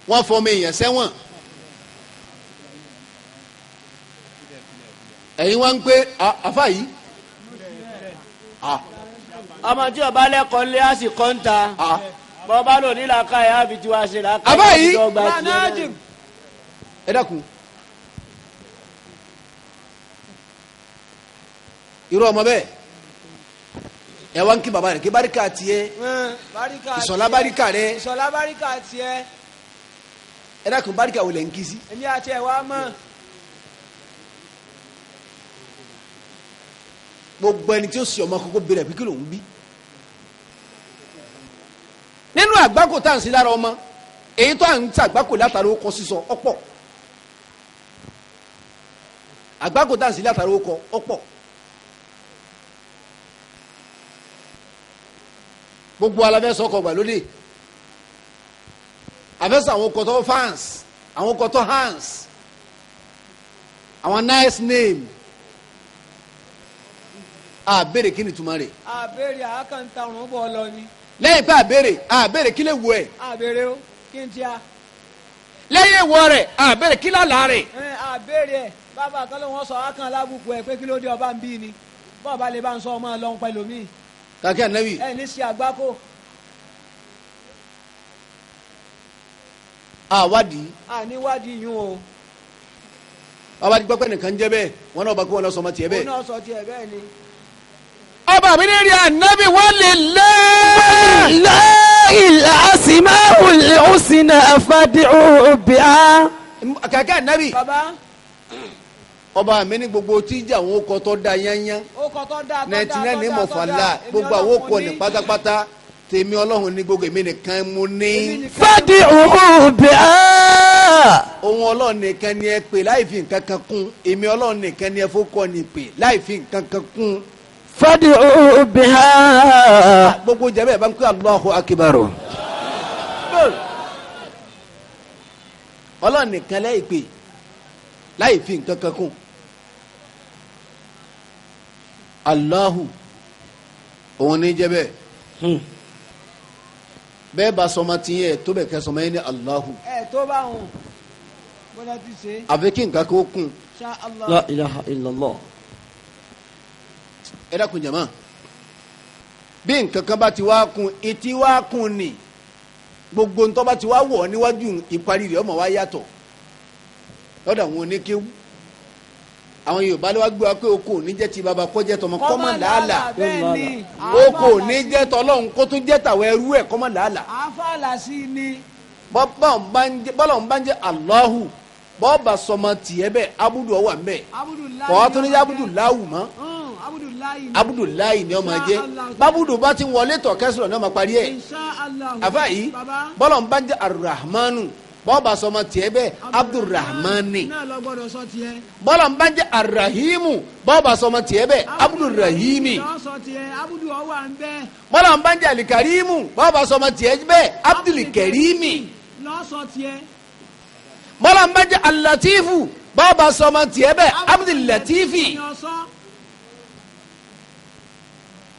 wọ́n fọ ọmọ èèyàn sẹ́wọ̀n ẹ̀yin wá ń pé àfa yìí. ọmọ tí ọba lẹ́kọ̀ọ́ lé á sì kọ́ ń ta bọ́ba lò ní làákà ẹ̀ á fi tiwa ṣe làákà àbá yìí ẹ dákun irú ọmọ bẹ́ẹ̀ ẹ wá ń kí baba rẹ̀ kí baríkà tiẹ̀ ìsọ̀lá baríkà rẹ̀ ìsọ̀lá baríkà tiẹ̀ ẹ dákun baríkà wò lẹ̀ ń kí sí. èmi àti ẹ̀ wá mọ̀. gbogbo ẹni tí ó sì ọmọ kókó bẹ̀rẹ̀ pé kí ló ń bí. nínú àgbákò tá à ń sí lára ọmọ èyí tó à ń tí àgbákò látara ó kọ sísọ ọ̀pọ̀ àgbákò tá à ń sí látara ó kọ ọ̀pọ̀ gbogbo alábẹ́ sọkọ̀ gbà lóde àfẹ́sọ̀ àwọn ọkọ̀ tó fans àwọn ọkọ̀ tó hands àwọn nice name àbèrè kí ni túmọ̀ rẹ̀. àbèrè àákàntà ọ̀run bọ̀ lọ ni. lẹ́yìn pé àbèrè kí lè wọ ẹ̀. àbèrè o kí n ti a. lẹ́yìn ìwọ rẹ̀ àbèrè kí lálá rẹ̀. àbèrè ẹ̀ bàbá kan ló wọ́n sọ àákàn lábùkù ẹ̀ pé kí ló dé ọba ń bí ni bọ́ọ̀bá lè bá ń sọ ọmọ ọlọ́run pẹ̀lú mi. kàkẹ́ ànábì. ẹ ní sí àgbákò. àwádìí. àníwádìí yún o. bàbá ti gbọ́pẹ́ nìkan jẹ́ bẹ́ẹ̀ wọn náà bá kó wọn lọ sọmọ tiẹ̀ bẹ́ẹ̀. wọn náà sọ tiẹ̀ bẹ́ẹ̀ ni. ọba mi ní rí ànábì wọn lè lé. láìlà àsìmáwò òsínà fàdíhù bíà. kàkẹ́ ànábì. bàbá. ọba mi ní gbogbo tíjà àwọn okọ̀ tó da yányán. okọ̀ tó da tó da tó da. nàìjíríà ní mọ̀fàlà gbogbo àwọn okọ̀ ní pátápátá tèmi ọlọ́run ní gbogbo èmi nìkan mo ní. fad'u biha. ohun ọlọ́run nìkan ni ẹ pè láì fi nǹkan kan kún èmi ọlọ́run nìkan ni ẹ fọkọ ni pè láì fi nǹkan kan kún. fad'u biha. gbogbo jẹ́bẹ̀ bá ń pè Allahu akbar. ọlọ́run nìkan láì pè láì fi nǹkan kan kún. Allahu òun ní jẹ́bẹ̀ bẹ́ẹ̀ bá sọmọ tiyẹn tó bẹ̀ kẹ́ sọmọ yẹn ní Allahu. tó bá wọn bọ́dá ti ṣe. àfi kí nǹkan kó kún. Insha Allah. la ilaha illallah. ẹ dákun jama bí nǹkan kan bá ti wá kún etí wá kún ni gbogbo ntọ́ bá ti wá wọ̀ níwájú ìparí rẹ̀ ọmọ wa yàtọ̀ lọ́dọ̀ àwọn oníkéwú àwọn Yorùbá ló wá gbé wa pé oko ò ní jẹ́ ti bàbá kó jẹ́ tọmọ kọ́mọ làálà bẹ́ẹ̀ ni. oko ò ní jẹ́ tọlọ́hun kó tún jẹ́ tàwọn ẹrú ẹ̀ kọ́mọ làálà àfàlà sí ni. bọ́lọ̀ ń bá ń jẹ́ Allahu bọ́ọ̀bà sọmọ tiẹ̀ bẹ́ẹ̀ abudu ọwà ń bẹ́ẹ̀ kọ́ tó ní abudu láwù mọ́ Abdullahi ni ọmọ jẹ́ babudu bá ti wọlé tọ̀ kẹsìrọ̀ ní ọmọ parí ẹ̀ àfa yìí bọ́lọ̀ ń bá ń jẹ́ Arrahmanu bọ́ọ̀bà sọmọ tiẹ̀ bẹ́ẹ̀ Abdurrahmani bọ́lọ̀ ń bá ń jẹ́ Arrahimu bọ́ọ̀bà sọmọ tiẹ̀ bẹ́ẹ̀ Abdurrahimi bọ́lọ̀ ń bá ń jẹ́ Alikarimu bọ́ọ̀bà sọmọ tiẹ̀ bẹ́ẹ̀ Abdulkarimi bọ́lọ̀ ń bá ń jẹ́ Alatifu bọ́ọ̀bà sọmọ tiẹ̀ bẹ́ẹ̀ Abdulatifi.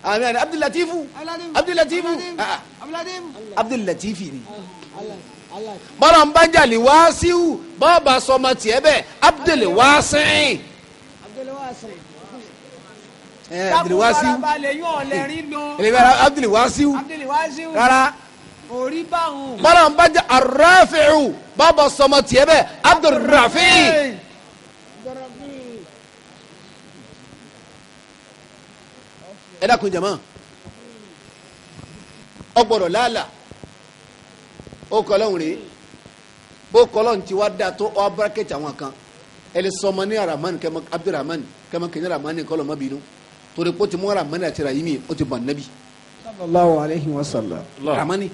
Amin Abdulatifu Abdulatifi ni bọ́lá ń bá jàlí wáásíù bọ́ọ̀bà sọmọ tiẹ̀ bẹ́ẹ̀ Abdulwasi. Abdulwasi rárá bọ́lá ń bá jà Arrafi'u bọ́ọ̀bà sọmọ tiẹ̀ bẹ́ẹ̀ Abdulrafi. ẹ dákun jama ọgbọdọ làálà ó kọlọ́hún rèé bó kọlọ́hún ti wá da tó ọ abúrákẹ́tì àwọn kan ẹ lè sọmọ ní Rahman kẹmọ Abdulrahman kẹmọ kẹnyẹ Rahman kọlọ mọ bínú torí kó ti mú Rahman àti Rahimi ó ti bọ̀ nẹ́bí. sallallahu alayhi wa sallam. Rahmani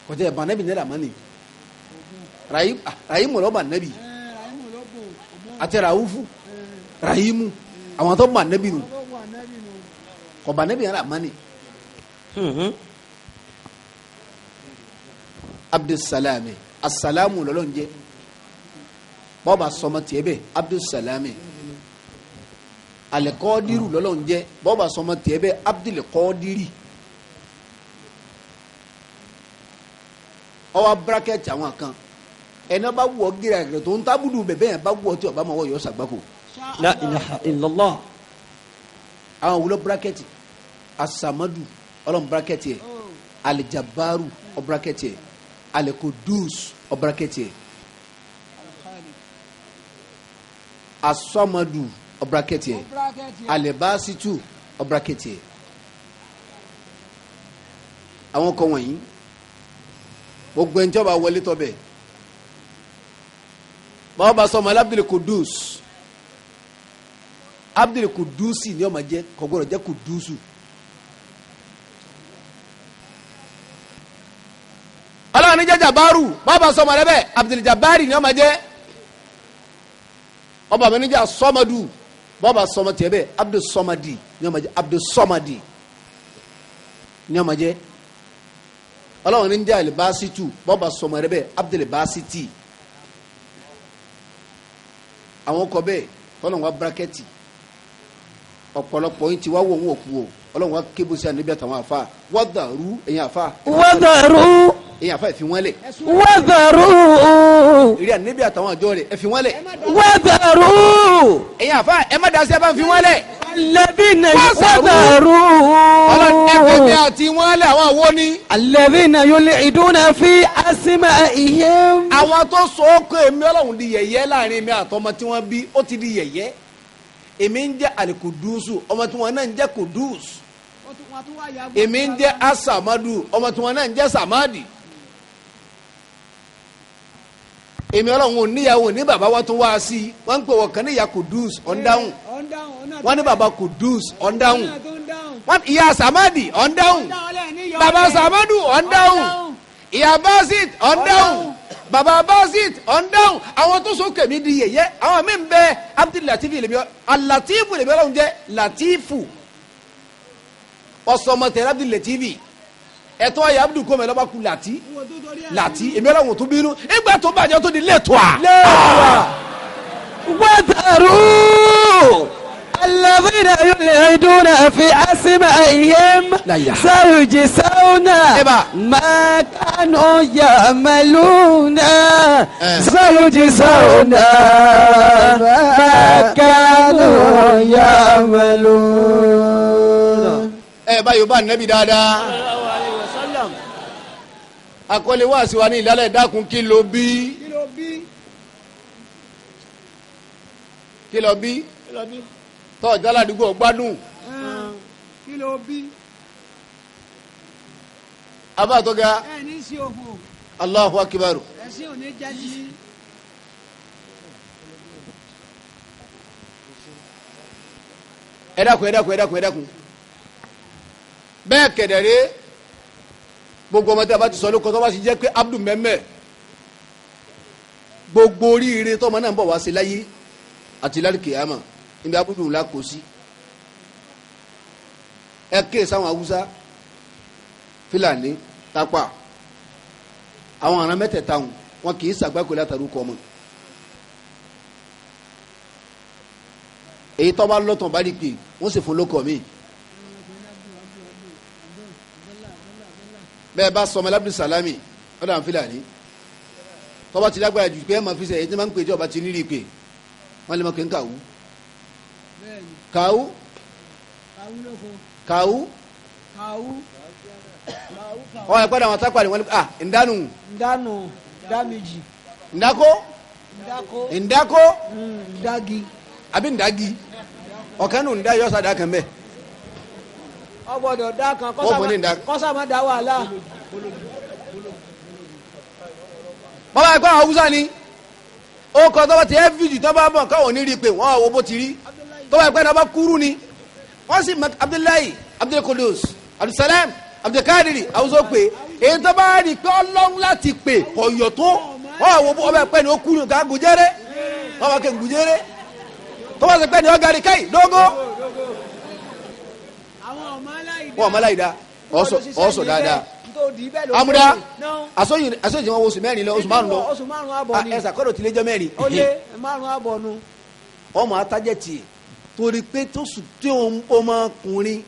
kò tẹ bọ̀ nẹ́bí ní Rahmani Rahimu ló bọ̀ nẹ́bí àti Rahufu Rahimu àwọn tó bọ̀ nẹ́bí nù kọba ne bi yàrá mani Abdulsalami asalamu lọlọnjẹ bọba sọmọ tiẹ bẹ Abdulsalami alikọdiru lọlọnjẹ bọba sọmọ tiẹ bẹ Abdulkọdiri ọwọ bracket àwọn kan ẹnà bá wọ gíràgìrì tó ń tábùdù bẹbẹ yẹn bá wọ tí ọba ma wọ yọ sàgbàkọ. la ilaha illallah. àwọn wúlò bírákẹ́tì asamadu ọlọ́run bírákẹ́tì yẹ alijabaru ọ bírákẹ́tì yẹ alikudus ọ bírákẹ́tì yẹ asọmadu ọ bírákẹ́tì yẹ alibasitu ọ bírákẹ́tì yẹ. àwọn kan wọ̀nyí gbogbo ẹnjọ́ bá wọlé tọ́ bẹ́ẹ̀ báwo bá sọ ma Abdul Kudus Abdul Kudusi ni ó máa jẹ́ kò gbọdọ̀ jẹ́ Kudusu. Ọlọ́run ní jẹ́ Jabaru bàbá sọmọ rẹ bẹ́ẹ̀ Abdul Jabari ni ó máa jẹ́ ọba mi ní jẹ́ Asọ́madu bàbá sọmọ tiẹ̀ bẹ́ẹ̀ Abdul Sọmadi ni ó máa jẹ́ Abdul Sọmadi ni ó máa jẹ́ Ọlọ́run ní jẹ́ Alibasitu bàbá sọmọ rẹ bẹ́ẹ̀ Abdul Basiti àwọn kọ bẹ́ẹ̀ Ọlọ́run wa bírákẹ́tì ọ̀pọ̀lọpọ̀ yín ti wá wò wọ́n òkú o Ọlọ́run wa kébù sí àníbí àtàwọn àfa wọ́dàrú ẹ̀yin àfa. wọ́dàrú. ẹ̀yin àfa ẹ fi wọ́n lẹ̀. wọ́dàrú. ìrì àníbí àtàwọn àjọ rẹ̀ ẹ fi wọ́n lẹ̀. wọ́dàrú. ẹ̀yin àfa ẹ má dasí ẹ bá fi wọ́n lẹ̀. alladhina wọ́dàrú. Ọlọ́run ẹ fi mi àti wọ́n lẹ̀ àwọn àwo ni. alladhina yul'iduna fi asma'ihim. àwọn tó sọ ó kó èmi Ọlọ́run di yẹ̀yẹ́ láàrin mi àtọmọ tí wọ́n bí ó ti di yẹ̀yẹ́ èmi ń jẹ́ alikudusu ọmọ tí wọn náà ń jẹ́ kudus èmi ń jẹ́ asamadu ọmọ tí wọn náà ń jẹ́ samadi èmi Ọlọ́run ò níyàwó ní bàbá wa tún wá sí i wọ́n ń pè wọ́n kàn ní ìyá kudus ọ̀ndáhùn wọ́n ní bàbá kudus ọ̀ndáhùn wọ́n ìyá Samadi ọ̀ndáhùn bàbá Samadu ọ̀ndáhùn ìyá Basit ọ̀ndáhùn bàbá Basit ọ̀ndáhùn àwọn tó so kèmí di yẹyẹ àwọn mí bẹ Abdul Latifu lèmi Alatifu lèmi ọlọ́run jẹ́ Latifu ọ̀sọ̀mọ̀tẹ̀ Abdul Latifu ẹ̀tọ́ ayé Abdul kọ́mẹ̀ lọ́ba kú Lati èmi ọlọ́run tó bínú ìgbà tó bàjẹ́ tó di lẹ́tọ̀à. وذروا الذين يلحدون في أسمائهم سيجزون ما كانوا يعملون سيجزون ما كانوا يعملون. báyọ̀ bá nẹ́bí dáadáa akọ́lé wá sí wa ní ìlàlẹ̀ dákun kí ló bí tọ́ ìdáládùúgbò gbádùn kí ló bí. abá tó ga ẹ ní sí òfò. Allahu Akbar. ẹ̀sìn ò ní jẹ́ jí. ẹ dákun bẹ́ẹ̀ kẹ̀dẹ̀rẹ́ gbogbo ọmọdé abá ti sọ lóko tó bá ti jẹ́ pé Abdul mẹ́mẹ́ gbogbo oríire tọ́mọ náà ń bọ̀ wá sí láyé àti lálùkìyàmà níbi Abdul ńlá kò sí ẹ kéè sáwọn Haúsá Fúlàní Tápà àwọn ará mẹ́tẹ̀ẹ̀ta wọn kì í ṣàgbákò látàrí kọ́ ọmọ èyí tó bá lọ́tàn bá rí pé wọ́n sì fún lóko mi. bẹ́ẹ̀ bá sọmọ Abdul Salami ọ̀dọ̀ àwọn Fúlàní tọ́ba ti lágbára jù pé ẹ̀ máa fi sẹ́ ẹ̀ tí wọ́n máa ń pè jọba ti nírí pé wọ́n lè máa kí n kàwú kàwú ọ̀ ẹ̀ padà wọn tápà ní wọ́n ní ǹdánù dámẹ́jì ǹdákó dági àbí ǹdági ọ̀kan nù ǹdá yọ̀ọ́sà dá kan bẹ́ẹ̀. ọgbọ́dọ̀ dá kan kọ́sàmọ́ dá wàhálà. bàbá ẹ̀kọ́ àwọn Haúsá ni ó kọ́ tọ́ba ti ẹ́fíjì tọ́ba bọ̀ káwọn ní rí i pé wọ́n àwọn bó ti rí tọ́ba ẹ̀kọ́ náà bá kúrú ni wọ́n sì Abdullahi Abdulkudus Abdulsalam Abdulkadiri Haúsá pé èyí tọ́ba rí i pé Ọlọ́run láti pè ọ̀yọ̀ tó wọ́n àwọn bó ọba ẹ̀kọ́ ni ó kúrú ká gùjẹ́rẹ́ wọ́n wá kẹ́ gùjẹ́rẹ́ tọ́ba sì pẹ́ ni ọ̀gárí káì dógó wọ́n ọmọ aláìda ọ̀sọ̀ dáadáa amuda asọ́yìn wọn oṣù mẹ́rin lọ oṣù márùn lọ ẹ̀sà kọ́dọ̀ tí lé jẹ́ mẹ́rin ọmọ atájẹ́tì torí pé tó sùn tí ọmọkùnrin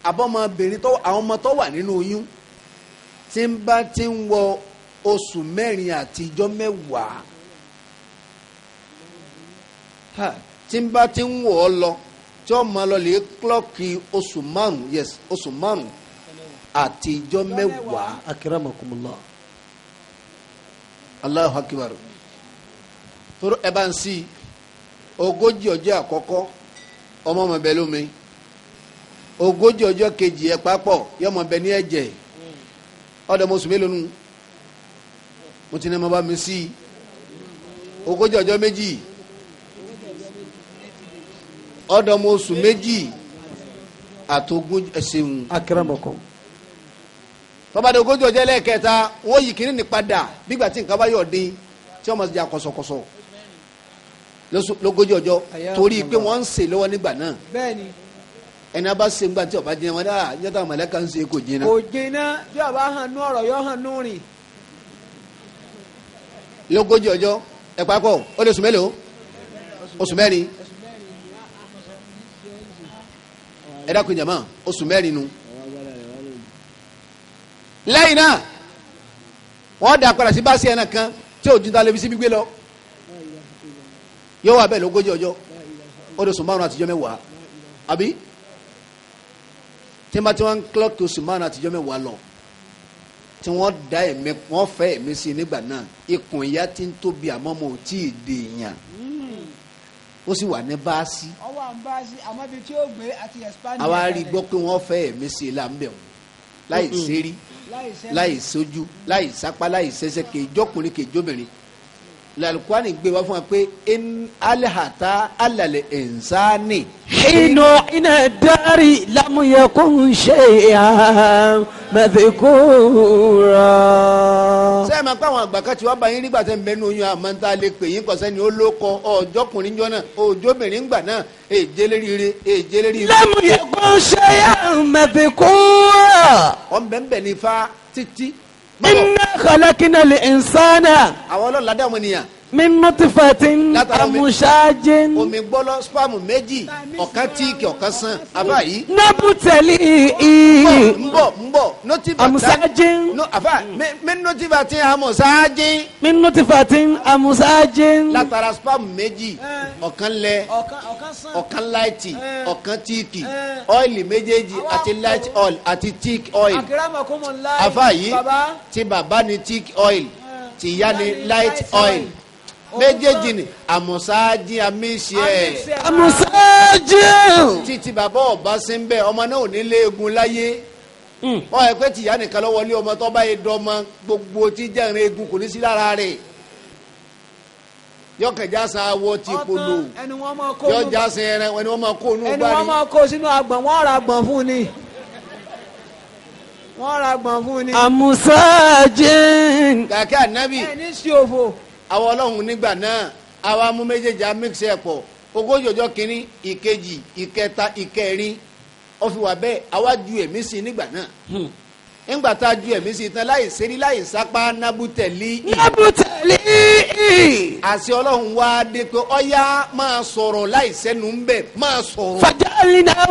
àbọ̀mọbìnrin àwọn ọmọ tó wà nínú oyún tí ń bá ti ń wọ oṣù mẹ́rin àtijọ́ mẹ́wàá tí ń bá ti ń wọ̀ ọ́ lọ tí ó máa lọ lè klọ́ọ̀kì oṣù márùn àtijọ́ mẹ́wàá. akramakumullah. Allahu Akbar. toro ẹ bá ń sí ogójì ọjọ́ àkọ́kọ́ ọmọ ọmọ bẹ lómi ogójì ọjọ́ kejì ẹ papọ̀ yọ ọmọ bẹ ní ẹ̀jẹ̀ ọ̀dọ̀ mo sùn mélòó nu mo ti ní ọmọ bá mi sí ogójì ọjọ́ méjì ọ̀dọ̀ mo sùn méjì àtogún ẹsẹ̀hún. akramakum. tọ́ba de ogójì ọjọ́ ẹlẹ́ẹ̀kẹta wọ́n yí kínní ní padà bígbà tí nǹkan bá yọ̀ dín tí wọ́n máa di akọ̀sọ̀kọ̀sọ̀ lógójì ọjọ́ torí pé wọ́n ń ṣe lọ́wọ́ nígbà náà. bẹ́ẹ̀ni. ẹni a bá ṣe ńgbà tí ọba jẹ wọn dáa yọta mọ̀lẹ́ka ń ṣe kò jìnnà. kò jìnnà tí ọba hàn nú ọ̀rọ̀ yọ hàn nú rìn. lógójì ọjọ́ ẹ papọ̀ ó lè oṣù mélòó oṣù mẹ́rin ẹ dákun jàmá oṣù mẹ́rin nu. lẹ́yìn náà wọ́n dà padà sí báṣẹ́ ẹ̀nà kan tí ò dídá lébi sí gbígbé lọ yóò wà bẹ́ẹ̀ lógójì ọjọ́ ó lè oṣù márùn àtijọ́ mẹ́wàá àbí tí wọ́n ń kílọ̀kì oṣù márùn àtijọ́ mẹ́wàá lọ tí wọ́n da ẹ̀mí wọ́n fẹ́ ẹ̀mí sí nígbà náà ikùn ìyá tí ń tóbi àmọ́ mo tí ì dè yàn ó sì wà ní báàsì. ọwọ́ à ń báàsì àmọ́ ibi tí ó gbé àti expand. àwa rí gbọ́ pé wọ́n fẹ́ ẹ̀mí sí i láǹbẹ̀ wọn láì sérí láì sójú láì sápá láì sẹ́sẹ́ kejọ́kùnrin kejọ́bìnrin làlùkwáni gbé wá fún wa pé in alihata alàlẹ ẹnsáni. حين إن الدار لم يكن شيئا مذكورا. sẹ́yìn máa ń pa àwọn àgbà kan tí wọ́n bá yín nígbà tẹ́ ń bẹ́ẹ̀ ní oyún àmọ́ tá a lè pè yín kọ́sẹ́ ni ó ló kọ ọjọ́kùnrin jọ náà òjòbìnrin gbà náà èjéléríire èjéléríire. لم يكن شيئا مذكورا. wọ́n bẹ́ẹ̀ ní fa títí. إنا خلقنا الإنسان àwọn ọlọ́run ládàá ọmọ nìyàn. من نطفة أمشاج omi gbọ́lọ́ spam méjì ọ̀kan tíìkì ọ̀kan sàn àbá yìí. نبتليه ń bọ̀ notifa أمشاج àbá mi notifa ti amusaji. من نطفة أمشاج látara spam méjì ọ̀kan lẹ ọ̀kan sàn. ọ̀kan láìtì ọ̀kan tíìkì ọ́ìlì méjèèjì àti light oil àti thick oil. akramakumullah. àfà yìí baba. ti bàbá ni thick oil ti ìyá ni light oil méjèèjì ni àmọ̀sáájì àmísẹ́ أمشاج títí bàbá ọba sí ń bẹ ọmọ náà ò ní lé egun láyé ọ ẹ pé tìyá nìkan lọ wọlé ọmọ tó bá yẹ dọmọ gbogbo tí jẹrin egun kò ní sí lára rẹ̀ yọkẹjà san awọ ti polo ẹni wọn máa kó yọjà san ẹran ẹni wọn máa kó inú ẹni wọn gbárí máa kó sínú agbọ̀n wọn ra agbọ̀n fún ni wọn ra agbọ̀n fún ni. أمشاج kàkẹ́ ànábì ẹni sí òfò. àwọn ọlọ́run nígbà náà àwa mú méjèèjì á mix ẹ̀ pọ̀ ogójì ọjọ́ kínní ìkejì ìkẹta ìkẹrin ó fi wà bẹ́ẹ̀ àwa ju ẹ̀mí sí nígbà náà nígbà tá a ju ẹ̀mí sí tán láì sẹ́rí láì sápá nábùtẹ̀lì نبتليه àṣẹ ọlọ́run wá dé pé ọ̀yá máa sọ̀rọ̀ láì sẹ́nu ń bẹ̀ máa sọ̀rọ̀. فجعلناه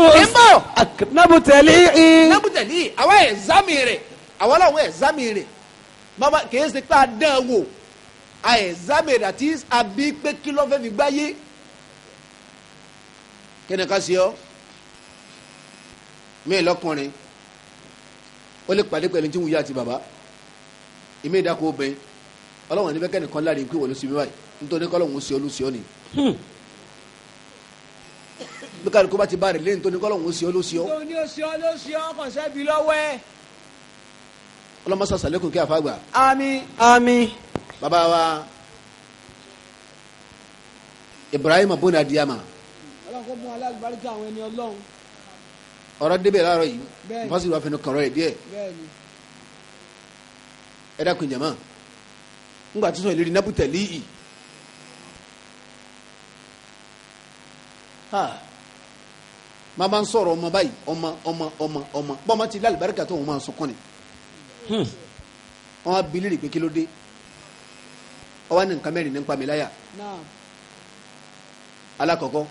نبتليه nábùtẹ̀lì àwa ẹ̀zámì rẹ̀ àwa ọlọ́run ẹ̀zámì rẹ̀ bàbá kì í ṣe pé a dán wò a ẹ̀zámì rẹ̀ àti àbí pé kí ló fẹ́ fi gbáyé kí ni ká ṣe ọ́ mí lọ́kùnrin ó lè pàdé pẹ̀lú tí ń wuya àti bàbá ìmí ìdáko obìnrin ọlọ́wọ́n ní bẹ́kẹ́ nìkan láre pé wọ́n ló sinmi báyìí nítorí kọ́lọ́hún ó ṣe ọ́ ló ṣe ọ́ ni bí kálukú bá ti bá rẹ̀ lẹ́yìn tó ní kọ́lọ́hún ó ṣe ọ́ ló ṣe ọ́ tó ní o ṣe ọ ló ṣe ọ kàn sẹ́bi lọ́wọ́ ẹ. ọlọ́mọṣà sàlẹ́kùn kí àfàgbà àmín. آمين bàbá wa Ibrahim abuna Adiyama ọlọ́run kó mú alágbàríkà àwọn ẹni ọlọ́run. ọ̀rọ̀ débẹ̀ láàárọ̀ yìí Bẹ́ẹ̀ni. fásitì wa fẹnu kànrọ̀ ẹ̀ díẹ̀ bẹ́ẹ̀ni. ẹ dákun jàmá ńgbà tó sọ ìlérí nábùtẹ̀lì yìí máa bá ń sọ̀rọ̀ ọmọ báyìí ọmọ bọ́ọ̀mọ ti lálùbáríkà tó wọn máa sunkún ni wọn á bi léèrè pé kí ló dé ọwọ́ ní nǹkan mẹ́rin ní nípa mi láyà náà. alákọ̀ọ́kọ́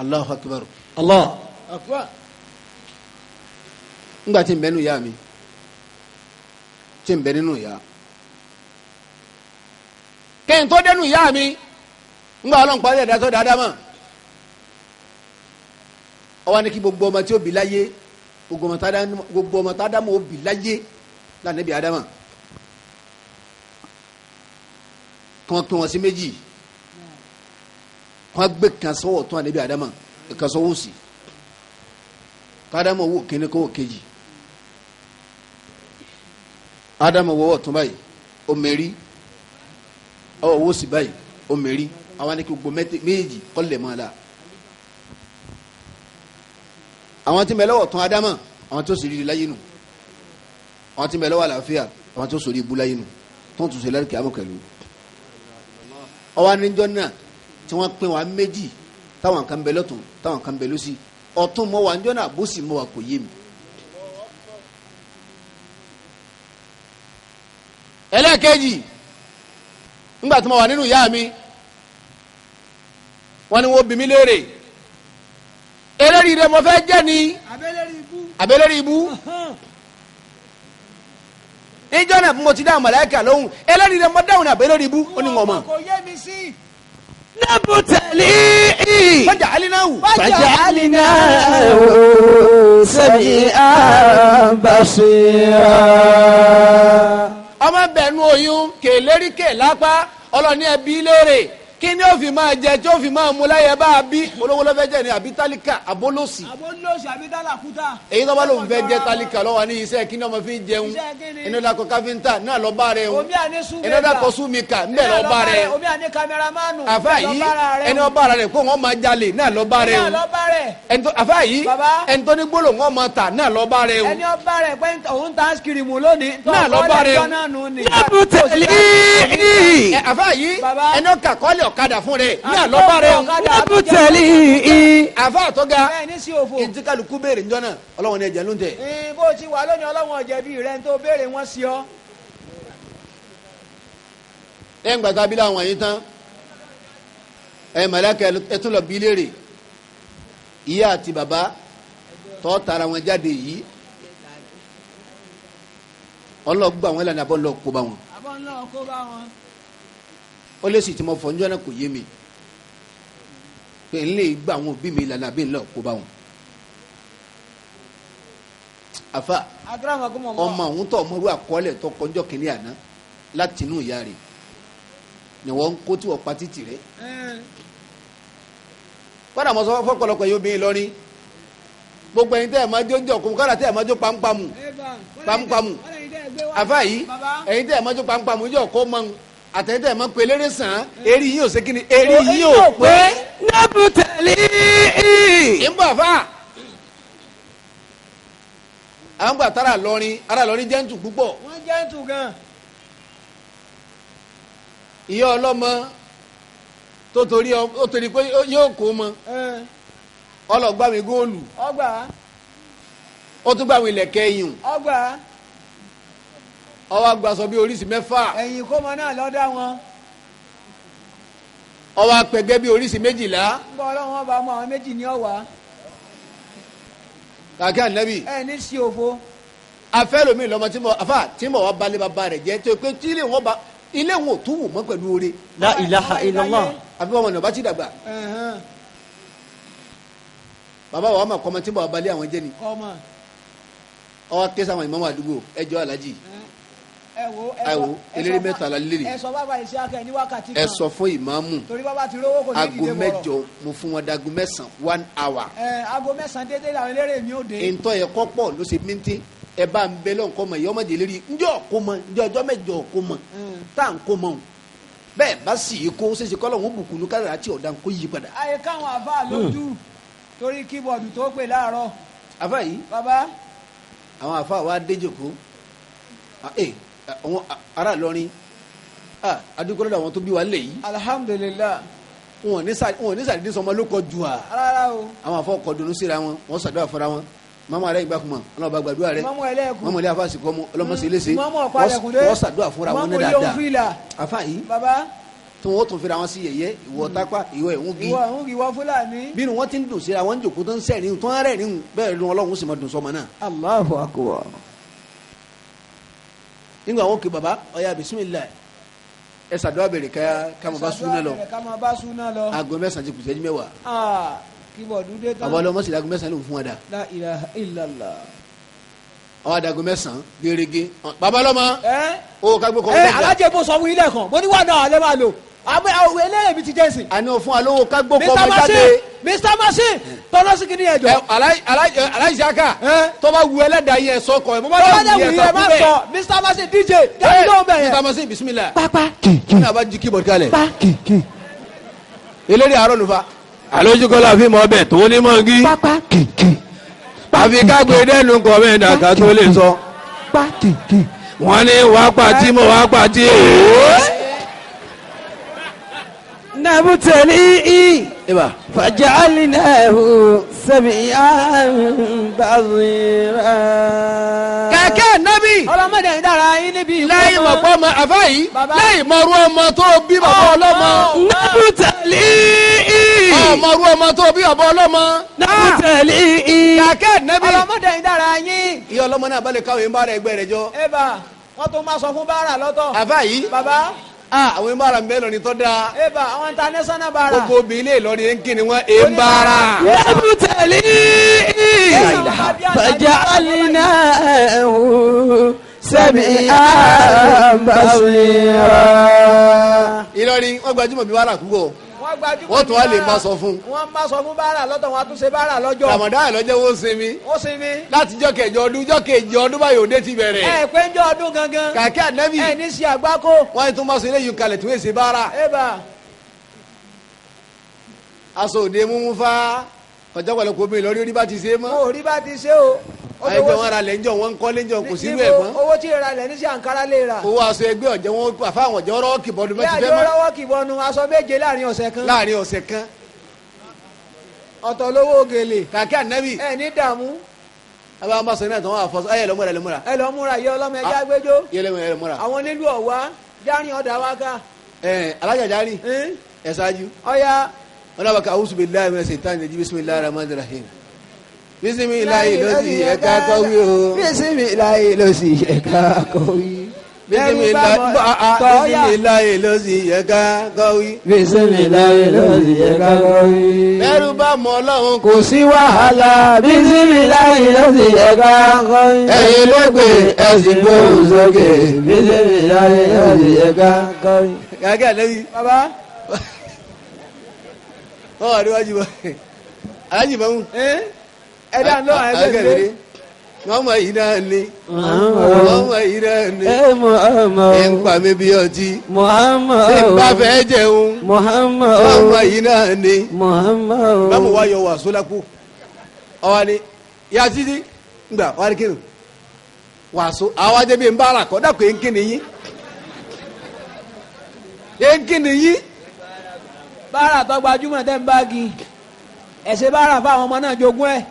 Allahu Akbar الله àkúrà. ńgbà tí ń bẹ nínú ìyá mi tí ń bẹ nínú ìyá kẹ́hìn tó dẹnu ìyá mi ńgbà ọlọ́run parí ẹ̀dá tó dáadáa mọ̀ ọwọ́ ní kí gbogbo ọmọ tí ó bí láyé gbogbo ọmọ tá a dá mọ̀ ó bí láyé lánàá bí adama kí wọ́n pín wọn sí méjì kí wọ́n gbé kan sọ́wọ́ tún ànábì adama kan sọ́wọ́ sí kádámọ̀ wò kíní kó wò kejì ádámọ̀ wọ́wọ́ tún báyìí ó mẹ́rí ọwọ́ wò sí báyìí ó mẹ́rí àwọn ni kí gbogbo méjì kọ́ lè mọ́ ọ la àwọn tí mẹ́lẹ́wọ̀ tún ádámọ̀ àwọn tó sì rí láyé nù àwọn tí mẹ́lẹ́wọ̀ àlàáfíà àwọn tó sòrí ibú láyé nù tó ń tún ṣe lẹ́rìí kí á mọ̀ kẹ́lu ọwọ́ aníjọ́ náà tí wọ́n pín wa méjì táwọn kan bẹ lọ́tún táwọn kan bẹ lọ́sí ọ̀tún mọ́ wa níjọ́ náà bó sì mọ́ wa kò yé mi. ẹlẹ́ẹ̀kejì ńgbà tí mo wà nínú ìyá mi wọ́n ní wọ́n bí mi léèrè eléyìí rẹ mo fẹ́ jẹ́ ni abẹ́lẹ́rì ibú níjọ́ náà mo ti dáhùn màláíkà lóhùn eléyìí rẹ mo dáhùn ní abẹ́lẹ́rì ibú ó ní wọ́n mọ̀. kò yé mi sí. نبتليه فجعلناه سميعا بصيرا. ọmọ bẹ̀nu oyún kèlérí kè lápá ọlọ́ni ẹbí léèrè kí ni ó fi máa jẹ tí ó fi máa mú láyé bá a bí olówó ló fẹ́ jẹ ní àbí tálíkà abólòsì. àbólòsì àbí dálàkúta. èyí tó bá lóun fẹ́ jẹ tálíkà lọ́wọ́ ní iṣẹ́ kí ni ọmọ fi jẹun iná dàkọ káfíńtà náà lọ bá rẹ o iná dàkọ súnmìkà ńbẹ lọ bá rẹ omi àní kámẹ́rámánù. àfa yìí ẹni ọba rẹ kó wọn máa jalè náà lọ bá rẹ o àfa yìí ẹni tó ní gbólò wọn máa tà náà lọ bá rẹ o ẹni ọba rẹ pé òun ta skirimu lónìí. náà lọ bá rẹ o Nabutali. àfa yìí ẹni ọkà kọ́lé ọ̀kadà fún rẹ náà lọ bá rẹ o Nabutali. àfa àtọ́ga bẹ́ẹ̀ ní sí òfò. ntí kálukú béèrè njọ́ náà ọlọ́wọ́n ní ẹ̀jẹ̀ ló ń tẹ̀. bó ti wà lónìí ọlọ́wọ́n ọ̀jẹ̀bí rẹ̀ ń tó béèrè wọn sí ọ. lẹ́yìn gbàtà bí láwọn yìí tán màláíkà ẹ tún lọ bí léèrè ìyá àti bàbá tọ́ tara wọn jáde yìí ọlọ́gbà wọn lànà abọ́ lọ kó bá wọn. àbọ̀ ńlọ kó bá wọn. ó lè sì tí mo fọ njọ́ náà kò yé mi pé n lè gba àwọn òbí mi lànà àbí ńlọ kó bá wọn. àfa ọmọ àwọn tó ọmọrú àkọọ́lẹ̀ tó kọjọ́ kìnní àná láti inú ìyá rẹ̀ ni wọ́n ń kó tí wọ́n pa títì rẹ̀. kọ́dà mọ́ sọ fọ́pọ̀lọpọ̀ yóò bí lọ́rin gbogbo ẹ̀yin tẹ́ ẹ̀ máa jó jọ̀kùn kọ́dà tẹ́ ẹ̀ máa jó pampamu àfa yìí ẹ̀yin tẹ́ ẹ̀ máa jó pampamu yóò kó mọ́ àtẹ̀yìn tẹ́ ẹ̀ máa pe eléré sàn án eré yìí ò ṣe kí ni eré yìí ò pé. Nabutali. ìbọn àfa àwọn gbà tára lọrin ara lọrin jẹ́ǹtù púpọ̀. wọ́n jẹ́ǹtù gan. ìyá ọlọ́mọ tó torí pé yóò kó mọ ọlọ́gbà mi góòlù ọgbà ó tún gbà mí ilẹ̀kẹ̀ ẹ̀yìn ọgbà ọwọ́ agbàsọ bíi oríṣi mẹ́fà ẹ̀yìn kọ́mọ náà lọ́dá wọn. ọwọ́ apẹ̀gẹ́ bíi oríṣi méjìlá. ń bọ̀ ọlọ́run ọba ọmọ àwọn méjì ní ọ̀wá. kàkẹ́ ànábì. ẹ ní sí òfo. afẹ́ lomi lọ́mọ tí mo wá balẹ̀ bàbá rẹ̀ jẹ́ tó pé tí ilé wọn ò tún wù mọ́ pẹ̀lú oore. La ilaha illallah. àbí wọn ọ̀nà bá ti dàgbà. bàbá wa ma kọ́mọ tí mo wá balẹ̀ àwọn jẹ́ ni. ọwọ́ kẹsàn àwọn ìmọ̀mọ́ àdúgbò ẹjọ́ alájì. ẹ wo eléré mẹ́ta la lélẹ̀. ẹ sọ bàbá iṣẹ́ akẹ́ ní wákàtí kan. ẹ sọ fún ìmáàmù. torí bàbá ti rówó kò ní dìde bọ̀rọ̀. aago 8 mo fún wọn dago 9 1 hour. aago 9 déédéé làwọn eléré mi ò dé. ntọ́ yẹ kọ́ pọ̀ ló ṣe míntín ẹ bá ń bẹ lọ́nkọ́ mọ̀ ìyá ọmọdé lérí njọ́ kó mọ njọ́ ọjọ́ mẹ́jọ kó mọ tá à ń kó mọ o bẹ́ẹ̀ bá sì yí kó ṣèṣe kọ́ lọ́wọ́ bùkún kára àti ọ̀dà kó yí padà. àyè káwọn àfa lójú torí kíbọ̀dù tó pè láàárọ̀. àfa yìí bàbá. àwọn àfa wa déjòkó àwọn ará lọrin adúgbò àwọn tó bí wa lè yìí. alhamdulilah. wọn ò ní sàdédé sọmọ ló kọ ju wa. rárá o. àwọn afọ kọ dunu síra wọn wọn sàdúrà fúnra wọn mama rẹ ìgbà kuma ọlọ́ba gbàdúrà rẹ mama ilé afa sìkọ́ mu ọlọ́mọ sí ilé se wọ́n sàdúrà fúnra wọn ní dáadáa afa yìí tí wọ́n tún fira wọn sí yẹ̀yẹ́ ìwọ tápá ìwọ ìwúgi ìwọ fúlàní bínú wọn ti ń dùn síra wọn ń jòkó tó ń sẹ́rìn tó ń rẹ́rìn bẹ́ẹ̀ ló ọlọ́run sì máa dùn sọmọ náà. Allahu akbar. nígbà wọn kì baba ọ̀ya bisimilá ẹ sàdúrà bẹ̀rẹ̀ ká máa bá súná lọ aago 9 ti kù ìṣẹ́jú 10. kíbọ̀dù dé tán. àbọ̀ ọlọ́mọ sì dago 9 ló ń fún wa dà. La ilaha illallah. ọwọ́ adago 9 gẹ́gẹ́ baba lọ́mọ. o ká gbé kọ́ ọ́ alájẹ bó sọ fún ilé kan mo ní wà náà alẹ́ máa lò àwọn eléyìí mi ti jẹ́ sìn. àní o fún wa lówó ká gbó kọ́ ọmọ jáde. Mr. Machine tọ́lọ́ sí kìíní ẹ̀jọ̀. aláìsíaka tó bá wu ẹlẹ́dàá yẹn sọkọ ẹ̀ mo bá tọ́lá wù yẹn yẹn má sọ Mr. Machine DJ dábì lóhùn bẹ̀ yẹn. Mr. Machine bisimilá. pápá kí ni a bá jí keyboard kalẹ̀. kìkì. eléré àárọ̀ nufa. alójúkọ́lá fi mọ ọbẹ̀ tó ní mọ́ngí. pápá kìkì. àfi kágbé dẹ́nu kọ́mẹ́ndà ká tó lè sọ. pápá kìkì. wọ́n ní wàá pàtí mo wàá pàtí. Nabutali. eba. fajalinahu sami'an basira. kẹ̀kẹ́ nabi. ọlọmọdé ń dára yín níbi ìkọ́ lẹ́yìn mọ̀pọ́ ọmọ àfa yìí lẹ́yìn mọ̀rú ọmọ tó bí bàbá ọlọ́mọ. Nabutali. mọ̀rú ọmọ tó bí bàbá ọlọ́mọ. Nabutali. kẹ̀kẹ́ nabi. ọlọmọdé ń dára yín. ìyá ọlọ́mọ náà bá lè káwé ń bá rẹ̀ ẹgbẹ́ rẹ̀ jọ. eba wọn tún máa sọ fún báárà lọ́tọ̀. àfa yìí. baba. àwọn ìbára mbẹ́ lọ́ni tó dáa. eba àwọn international báárà. gbogbo obìnrin Ìlọrin ń kí ni wọ́n ń bára. Nabutali. fajalinahu sami'an basira. Ìlọrin Ìlọrin wọ́n gbajúmọ̀ bí wàrà púpọ̀ wọ́n gbajúmọ̀ wọ́n tún wá lè báárà. máa sọ fún wọ́n máa sọ fún báárà lọ́tọ̀ wọn á tún ṣe báárà lọ́jọ́. Ramadan lọ́jọ́ wọ́n sinmi ó sinmi. láti jọ́ kẹjọ ọdún báyìí òde ti bẹ̀rẹ̀ ẹ pé ń jọ ọdún gangan. kàkẹ́ ànábì ẹ ní sí àgbákò. wọ́n tún máa sọ eléyìí kalẹ̀ tí wọ́n ṣe bára eba aṣọ òde múmú fá ọjọ́ pẹ̀lú kò bí lórí orí bá ti ṣe é mọ́ mo rí bá ti ṣe o. ẹgbẹ́ wọn ra lẹ́njọ́ wọn ń kọ́ lẹ́njọ́ kò sí irú ẹ̀ mọ́ owó tí ìra lẹ̀ ní sí àǹkárá lè rà. owó aṣọ ẹgbẹ́ ọ̀jẹ̀ wọn àfáwọn ọ̀jẹ̀ ọ̀rọ̀ kìbọ̀dù bí mẹ́tì àjọ fẹ́ mọ́ rọwọ́ kìbọnú aṣọ méje láàrin ọ̀sẹ̀ kan. láàrin ọ̀sẹ̀ kan ọ̀tọ̀ lówó gèlè. kàkẹ́ ànábì ẹ ní dààmú. abá máa sọ náà tí wọ́n àfọ́sọ ayé lọ́mọ́ra ẹ lọ múra yẹ ọlọ́mọ ẹjẹ́ agbẹjọ́. yẹlẹ́mọ́ra àwọn nílùú ọ̀wá dárin ọ̀dà wákà. alájàjárí ẹ̀ ṣáájú ọ̀ya ọlọ́bàkà awúsù billahi minash shaitani rajim bismillahir rahmanir rahim bisimilayi ló sì yẹ ká kọ́wé o bisimilayi ló sì yẹ ká kọ́wé. bisimilayi ló sì yẹ ká kọ́wé. bisimilayi ló sì yẹ ká kọ́wé. ẹrú bá mọ ọlọ́run kò sí wàhálà bisimilayi ló sì yẹ ká kọ́wé. ẹ̀yin ló gbé ẹ̀sìn gbóhùn sókè. bisimilayi ló sì yẹ ká kọ́wé. gàgà lẹ́yìn bàbá wọ́n wà níwájú bọ́ alájì bá mú. ẹ dá lọ ẹgbẹ́ wọ́n mọ yìí náà ní wọ́n mọ yìí náà ní ẹ̀ ń pa mi bí ọtí Muhammad ẹ̀ ń bá fẹ́ jẹun Muhammad wọ́n mọ yìí náà ní. Muhammad báwo wá yọ wàásù lápò ọwọ́ ni ya títí ngbà wà ní kírun wàásù àwọn ajẹ́bí ń bá ara kọ́ dàpọ̀ ẹ̀ ń kíni yín ẹ̀ ń kíni yín. báárà tó gbajúmọ̀ tẹ́ ń báàgì ẹ̀ṣẹ̀ báárà fáwọn ọmọ náà jogún ẹ̀.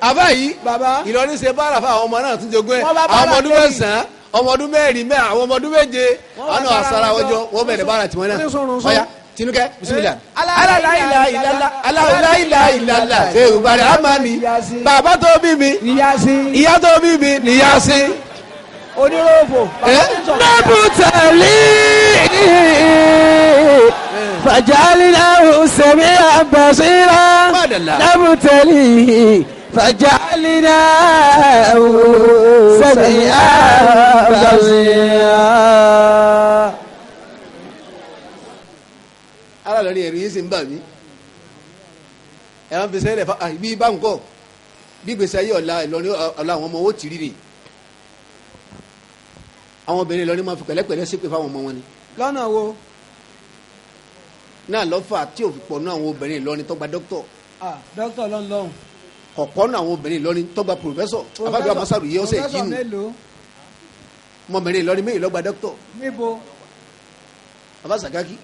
àbá yìí bàbá Ìlọrin ṣe bára fún àwọn ọmọ náà tún jogún ẹ Wọ́n bá àwọn bára ọmọ ọdún lórí. mẹ́sàn-án ọmọ ọdún mẹ́rin mẹ́ àwọn ọmọ ọdún méje Wọ́n bá àwọn náà bára sara wọn ọjọ́ jọ. wọ́n bẹ̀rẹ̀ bára tiwọn náà Onísùnrùnsùn. ọ̀ya Tinúkẹ́ bisimilah. aláìláìláìlá aláìláìláìlá ṣe ìbàdàn amani bàbá tó bí mi níyàsí ìyá tó bí mi níyà sí. oníròfò. nabutali fajalinahu sami'an basira Madalla. nabutali fajalinahu sami'an basira. alálọ́rí ẹ̀rí yìí sì ń bà mí ẹ̀wọ̀n fi sẹ́lẹ̀ fa bí bá ń kọ́ bí gbèsè ayé ọ̀la Ìlọrin ọ̀la àwọn ọmọ owó tìrì rè àwọn obìnrin Ìlọrin máa fi pẹ̀lẹ́pẹ̀lẹ́ ṣépè fáwọn ọmọ wọn ni lọ́nà wo. náà lọ́fà tí ò fi pọ̀ náà àwọn obìnrin Ìlọrin tó gba dókítọ̀ dókítà lọ́nlọ́hùn. kọ̀kọ́ náà àwọn obìnrin Ìlọrin tó gba pòfẹ́sọ̀ abájọ amasaru yìí ọ̀sẹ̀ Pòfẹ́sọ̀ jínu mélòó ọmọbìnrin Ìlọrin méjì ló gba dókítọ̀ níbo abasagaki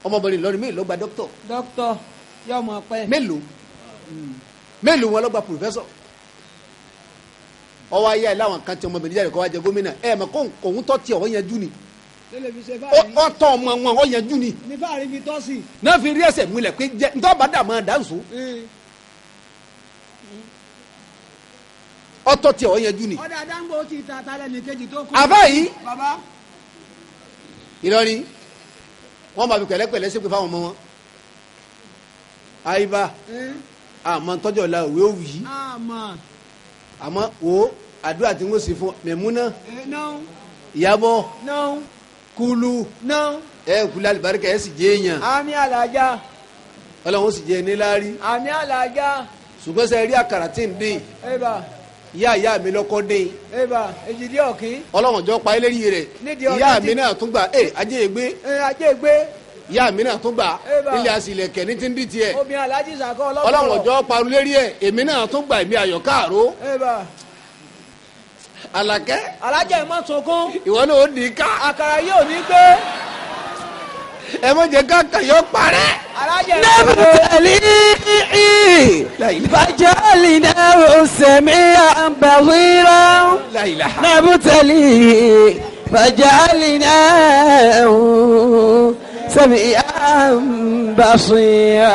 ọmọbìnrin Ìlọrin méjì ló gba dókítọ̀ dókítà yóò mọ̀ pẹ́. mélòó wọn ló gba pòfẹ́sọ̀ ọwọ́ ayé ẹ̀ láwọn kan tí ọmọbìnrin jáde kọ́ wá jẹ gómìnà ẹ̀ mọ̀ kó òun tọ́ tiẹ̀ ọ̀ yanjú ni tẹlifíṣẹ́ fáàrí ọ̀tọ̀ ọmọ wọn ọ̀ yanjú ni ní fáàrí fi tọ́ sí. náà fi rí ẹsẹ̀ múlẹ̀ pé jẹ́ ntọ́ bá dà máa dáǹsó ọ̀tọ̀ tiẹ̀ ọ̀ yanjú ni. ọ̀dà dáńgbò ti ta talẹ̀ ní kejì tó kú. àbá yìí bàbá Ìlọrin wọn máa fi pẹ̀lẹ́pẹ̀lẹ́ ṣépè fáwọn ọmọ wọn àyíbá àmọ́ tọ́jọ́ la òwe òwì yìí àmọ́ àmọ́ wo àdúrà tí wọ́n sì fún Mẹ̀múnà náà Ìyábọ̀ náà Kúlú náà kúlú àlùbáríkà ẹ̀ sì jẹ́ èèyàn àmì àlàjá Ọlọ́run sì jẹ́ níláárí àmì àlàjá ṣùgbọ́n sẹ́ rí àkàrà tí ń dín ẹ̀bà ìyá mi lọ́kọ́ dín ẹ̀bà èjìdí ọ̀kín Ọlọ́run jọ pa eléyìí rẹ̀ Nídìí ìyá ọ̀nà mi tí- náà tún gbà ajé ègbé ajé gbé ìyá mi náà tún gbà Eba. ilé àsìlẹ̀kẹ̀ ní ti ń dín tiẹ̀ obìnrin alájí sàkọ́ Ọlọ́run jọ parun lérí ẹ̀ èmi náà tún gbà èmi Ayọ̀ Káàró ẹ̀bà Àlàkẹ́ alájà ẹ̀ má sunkún ìwọ náà ó dì í ká àkàrà yóò ní gbé ẹ mọ̀ jẹ́ káàkà yọ parẹ́. alájà ẹ̀ nabutali fajalinahu sami'an basira La ilaha. nabutali fajalinahu sami'an basira.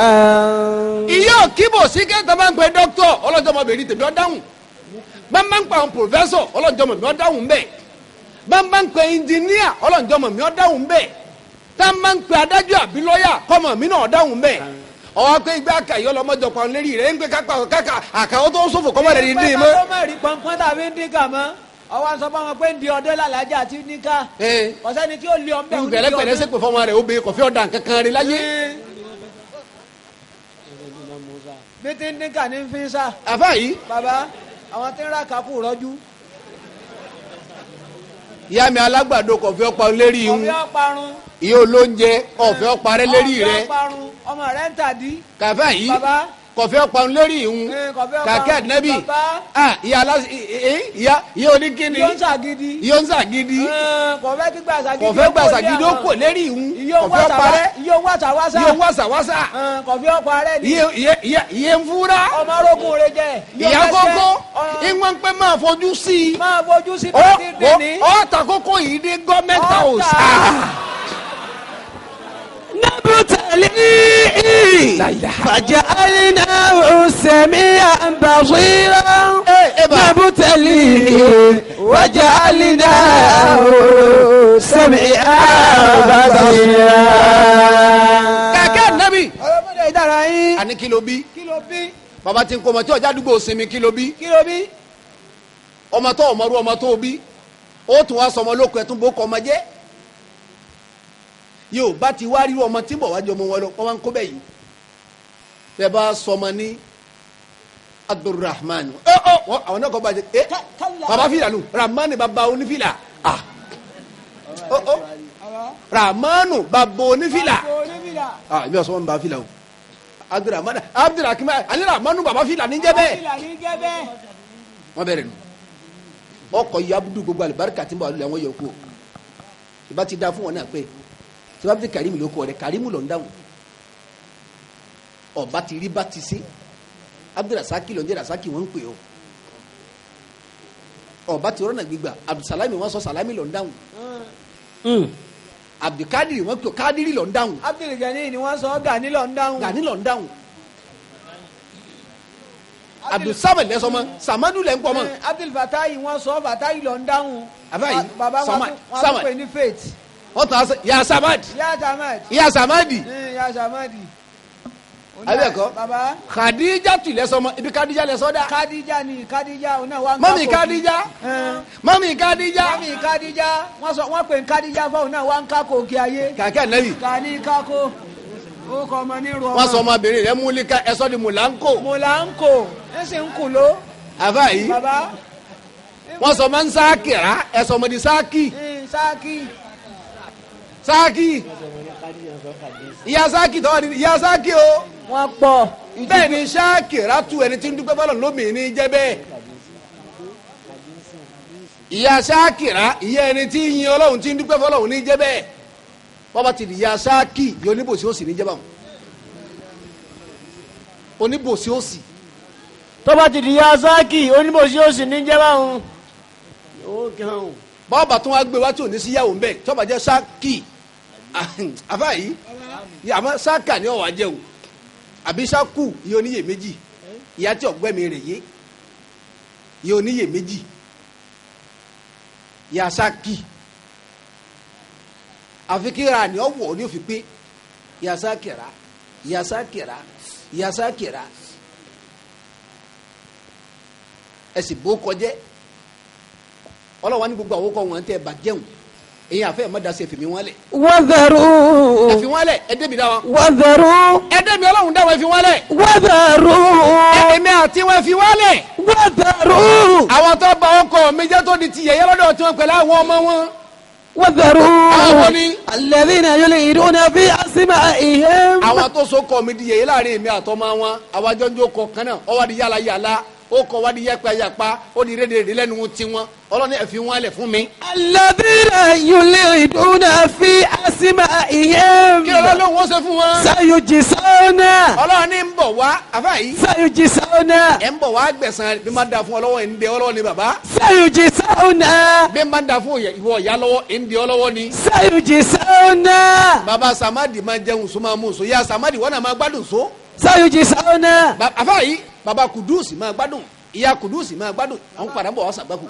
ìyá òkìbò sí kẹta máa ń pe dókítọ̀ ọlọ́jọ́ ọmọbìnrin tèmi ọ̀dáhùn bámbá ń pa àwọn pòfẹ́sọ̀ ọlọ́jọ́ ọmọ mi ọ̀dáhùn bẹ́ẹ̀ bámbá ń pe ẹnjìníà ọlọ́jọ́ ọmọ mi ọ̀dáhùn bẹ́ẹ̀ támbá ń pe adájọ́ àbí lọ́yà kọ́mọ mi náà ọ̀dáhùn bẹ́ẹ̀ ọwọ́ pé igbá àkàyọ́ lọ́mọdé pa lérí rẹ̀ ń pé kápá àkàwọ́ tó ń sòfò kọ́mọ rẹ̀ ní dín mọ́. pẹ́ ká tó má rí pọnpọ́n tàbí ń dín kà mọ́ ọwọ́ sọ fún wọn pé ń di ọdẹ lálàájá àti níká ọ̀sẹ́ni tí ó lé ọmọ ìlú pẹ̀lẹ́pẹ̀lẹ́ sẹ́pẹ̀ fọmọ rẹ̀ obìnrin kò fi ọ̀dà kankan rí láyé. bí tí ń níkà ní fi ń sá. àbá yìí. bàbá àwọn tí ń ra kakú rọ́jú. ìyá mi alágbàdo kò fi ọ̀pá lérí ihun. kò fi ọ̀parun. ìyá olóúnjẹ ọ̀fẹ́ ọ̀parẹ́ lérí rẹ̀. ọ̀parun ọmọ rẹ̀ ń tàdí. kàfá yìí. bàbá kọfẹ ọparun lérí ìhun kàkẹ́ àdínẹ́bì ìyá oníkíni yóò ń sàgídí kọfẹ gbàsàgídí ó kò lérí ìhun kọfẹ ọparẹ́ yóò wàsàwàsà kọfẹ ọparẹ́ ni ìyẹ ń fúra ọmọ arógun rẹ jẹ ìyá kókó ìwọ̀n pé máa fojú sí i bá ti dé ní. ọ̀ọ́ta kókó yìí dé gọ́ọ̀mẹ̀ntì house. نبتليه فجعلناه سميعا بصيرا نبتليه وجعلناه سميعا بصيرا. kàkẹ́ nàbì. ọlọ́mọdé ìdára yín. àní kí ló bí. bàbá tí ń kó ọmọ tí ọjà àdúgbò sinmi kí ló bí. ọmọ tó ọmọrú ọmọ tó bí ó tún wá sọmọ lóko ẹ̀ tún bó kọ ọmọ jẹ́. yóò bá ti wá rí ọmọ tí ń bọ̀ wájú ọmọ wọn lọ wọ́n máa ń kó bẹ́ẹ̀ yìí bẹ́ẹ̀ bá sọmọ ní Abdulrahman àwọn náà kọ́ bá jẹ baba fìlà nù Rahmani baba onífìlà Rahmanu baba onífìlà ibi ọ̀sán wọn bá fìlà o Abdulrahman ani Rahmanu baba fìlà níjẹ́ bẹ́ẹ̀ wọ́n bẹ̀rẹ̀ nù ọkọ̀ yìí abudu gbogbo alibarika tí ń bọ̀ alẹ́ àwọn yẹ̀ kú ìbá ti da fún wọn náà pé sọ́bàbí karimu ló kọ́ rẹ̀ karimu ló ń dáhùn ọba ti rí bá ti ṣe abdulrasaki ló ń jẹ́ rasaki wọ́n ń pè ọ́ ọba ti rọ́nà gbígbà abdulsalami wọ́n sọ salami ló ń dáhùn abdulkadiri wọ́n pè ọ́ kadiri ló ń dáhùn abdulgani ni wọ́n sọ gani ló ń dáhùn gani ló ń dáhùn abdulsamad lẹ́sọ̀ mọ́ samadu lẹ́ ń pọ̀ mọ́ abdulfatayi wọ́n sọ fatayi ló ń dáhùn abayi baba wọn tún pè ní faith wọ́n tún aṣọ ya samadi ya samadi abẹ́ẹ̀kọ́ kadija tu lẹ́sọ̀ mọ́ ibi kadija lẹ́sọ̀ dá kadija ọ̀nà wa ń kákò mami kadija wọ́n pè ní kadija fún ọ̀nà wa ń kákò kí ayé kàkẹ́ ànábì kàní kákò ó kọ́ ọmọ ní ìrù ọmọ wọ́n sọ ọmọbìnrin rẹ̀ múlíkà ẹ̀sọ́ di mùláńkò ẹ sì ń kù ló àbáyé wọ́n sọ ọmọ ń sáàkìrá ẹ̀sọ́ ọmọdé sáàkì ìyá sáàkì tọ́wọ́ ni ìyá sáàkì o wọ́n pọ̀ bẹ́ẹ̀ ni sáàkìrá tu ẹni tí ń dúpẹ́ bọ́lọ̀ lómìnir jẹ́ bẹ́ẹ̀ ìyá sáàkìrá ìyá ẹni tí ń yin ọlọ́run tí ń dúpẹ́ bọ́lọ̀ ní jẹ́ bẹ́ẹ̀ bọ́ba ti di ìyá sáàkì yóò oníbòsí òsì ní jẹ́ báwọn oníbòsí òsì tọ́ba ti di ìyá sáàkì oníbòsí òsì ní jẹ́ báwọn bọ́ọ̀bà tó wá gbé wá tí ò ní sí yàwó ń bẹ̀ tọ́ba jẹ́ sáàkì àfa yìí àmọ́ sáàkà ni ọ̀wá jẹ́ o àbí sáàkù yìí oníyè méjì ìyá tí ọ̀gbẹ́mi rẹ̀ yé yìí oníyè méjì ìyá sáàkì àfi kíra ni ọ̀wọ̀ ni ó fi pé ìyá sáàkìrà ìyá sáàkìrà ìyá sáàkìrà ẹ sì bó kọjẹ́ ọlọ́wọ́ ní gbogbo àwọn ọkọ̀ wọn tẹ́ ẹ bá jẹun èyí àfẹ́ mọ́dà sí ẹ̀fẹ̀ mi wọ́n lẹ̀. wàdàrú. ẹ̀fẹ̀ wọ́n lẹ̀ ẹ̀dẹ́ mi dá wọn. wàdàrú. ẹ̀dẹ́ mi ọlọ́run dá wọn ẹ̀fẹ̀ wọ́n lẹ̀. wàdàrú. èmi àti wọn ẹ̀fẹ̀ wọ́n lẹ̀. wàdàrú. àwọn tó bá ọkọ̀ mi jẹ́ tó di ti yẹ̀yẹ́ lọ́dọ̀ tí wọ́n pẹ̀lú àwọn ọmọ wọn. wàdàrú. àwọn ni. alladhina yulhiduna fi asma'ihim. àwọn tó so kọ̀ mi di yẹ̀yẹ́ láàrin mi àtọ́mọ wọn àwọn àjọjọ́ kọ̀ kan náà ọwọ́ di yàlá yàlá ó kọ wá di yẹpẹyẹpa ó di rédèrèdè lẹ́nu tiwọn ọlọ́ni ẹ̀fín wọn lẹ̀ fún mi. alladhina yulhiduna fi asma'ihim. kí ọlọ́run wọ́n ṣe fún wọn. sayujzawna. ọlọ́run ní ń bọ̀ wá àfáàyí. sayujzawna. ẹ̀ ń bọ̀ wá gbẹ̀san bí máa da fún ọlọ́wọ́ ẹ̀ ń dẹ ọlọ́wọ́ ni bàbá. sayujzawna. bí máa da fún ìwọ ìyá lọ́wọ́ ẹ̀ ń dẹ ọlọ́wọ́ ni. sayujzawna. bàbá samadi máa jẹun so máa mú so ìyá samadi wọ́n náà máa gbádùn so. sayujzawna. àfáàyí baba kudusi máa gbádùn ìyá kudusi máa gbádùn àwọn padà ń bọ̀ wá sàgbákù.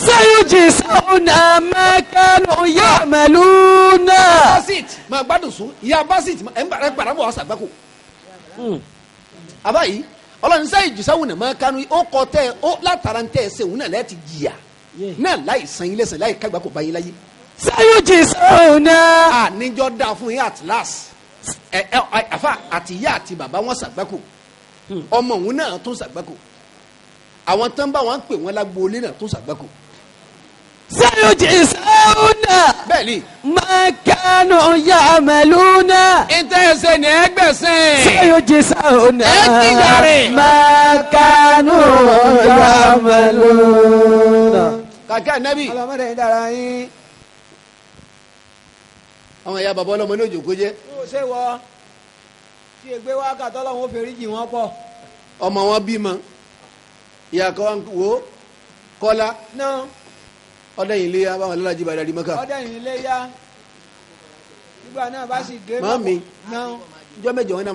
sayujzawna ma kanu ya'maluna. basit máa gbádùn sùn ìyá basit ẹ̀ ń padà ń bọ̀ wá sàgbákù. àbáyí ọlọ́run sẹ́yìn jùsáwùn náà máa kanu ó kọ tẹ́ ó látara ń tẹ́ ẹ sẹ́wùn náà lẹ́ẹ̀tì jìyà náà láì san yín lẹ́sẹ̀ láì kágbá kò bá yín láyé. سيجزون níjọ́ dáa fún yín at last àfa àti ìyá àti bàbá wọn ṣàgbákò ọmọ òun náà tún ṣàgbákò àwọn tán bá wọn pè wọn lágbóolé náà tún ṣàgbákò. سيجزون bẹ́ẹ̀ ni. ما كانوا يعملون ìtẹ̀sẹ̀ ni ẹgbẹ̀sẹ̀. سيجزون جاري. ما كانوا يعملون. kàkẹ́ ànábì. ọlọmọdé ń dára yín. àwọn ìyá bàbá ọlọ́mọ ní òjòkó jẹ́. ó ṣe wọ tí ègbé wákàtí ọlọ́run ó fèrè jì wọ́n pọ̀. ọmọ wọn bímọ ìyá kan wò ó kọ́lá náà ọdẹ yìí léyà báwọn alájí bá darí mọ́kà. ọdẹ yìí lé yá nígbà náà bá sì gé Màámi. náà. ìjọ mẹ́jọ wọn náà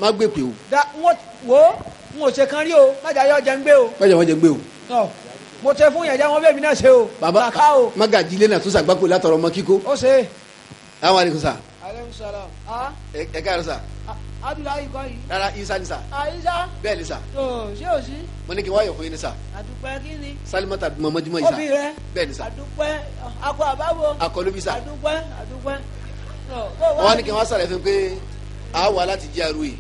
má gbé pè o. wọ́n wo n ò ṣe kan rí o májà yọ jẹun gbé o. mẹ́jọ wọn jẹ gbé o. mo ṣe fún yẹn jẹ́ wọn bẹ́ẹ̀ mi náà ṣe o. bàbá kàkà o. magají ilé náà tún ṣàgbákò látọrọ ọmọ kíkó. ó ṣe. àwọn àlekún sà. aleykum salaam. ẹ káàárọ̀ sà. Abdullahi kọ́ yìí. rárá isa ni sà. Àyíṣà. bẹ́ẹ̀ ni sà. ṣé o sí. mo ní kí wọ́n yọ̀ fún yín ni sà. àdúpẹ́ kí ni. Salimata mọ̀mọ́dúnmọ́ yìí sà. òbí rẹ. bẹ́ẹ̀ ni sà. àdúpẹ́ akọ àbáwo. akọlóbi sà. àdúpẹ́. wọ́n ní kí wọ́n sàlẹ̀ fún pé a wà láti jẹ́ àrùn yìí.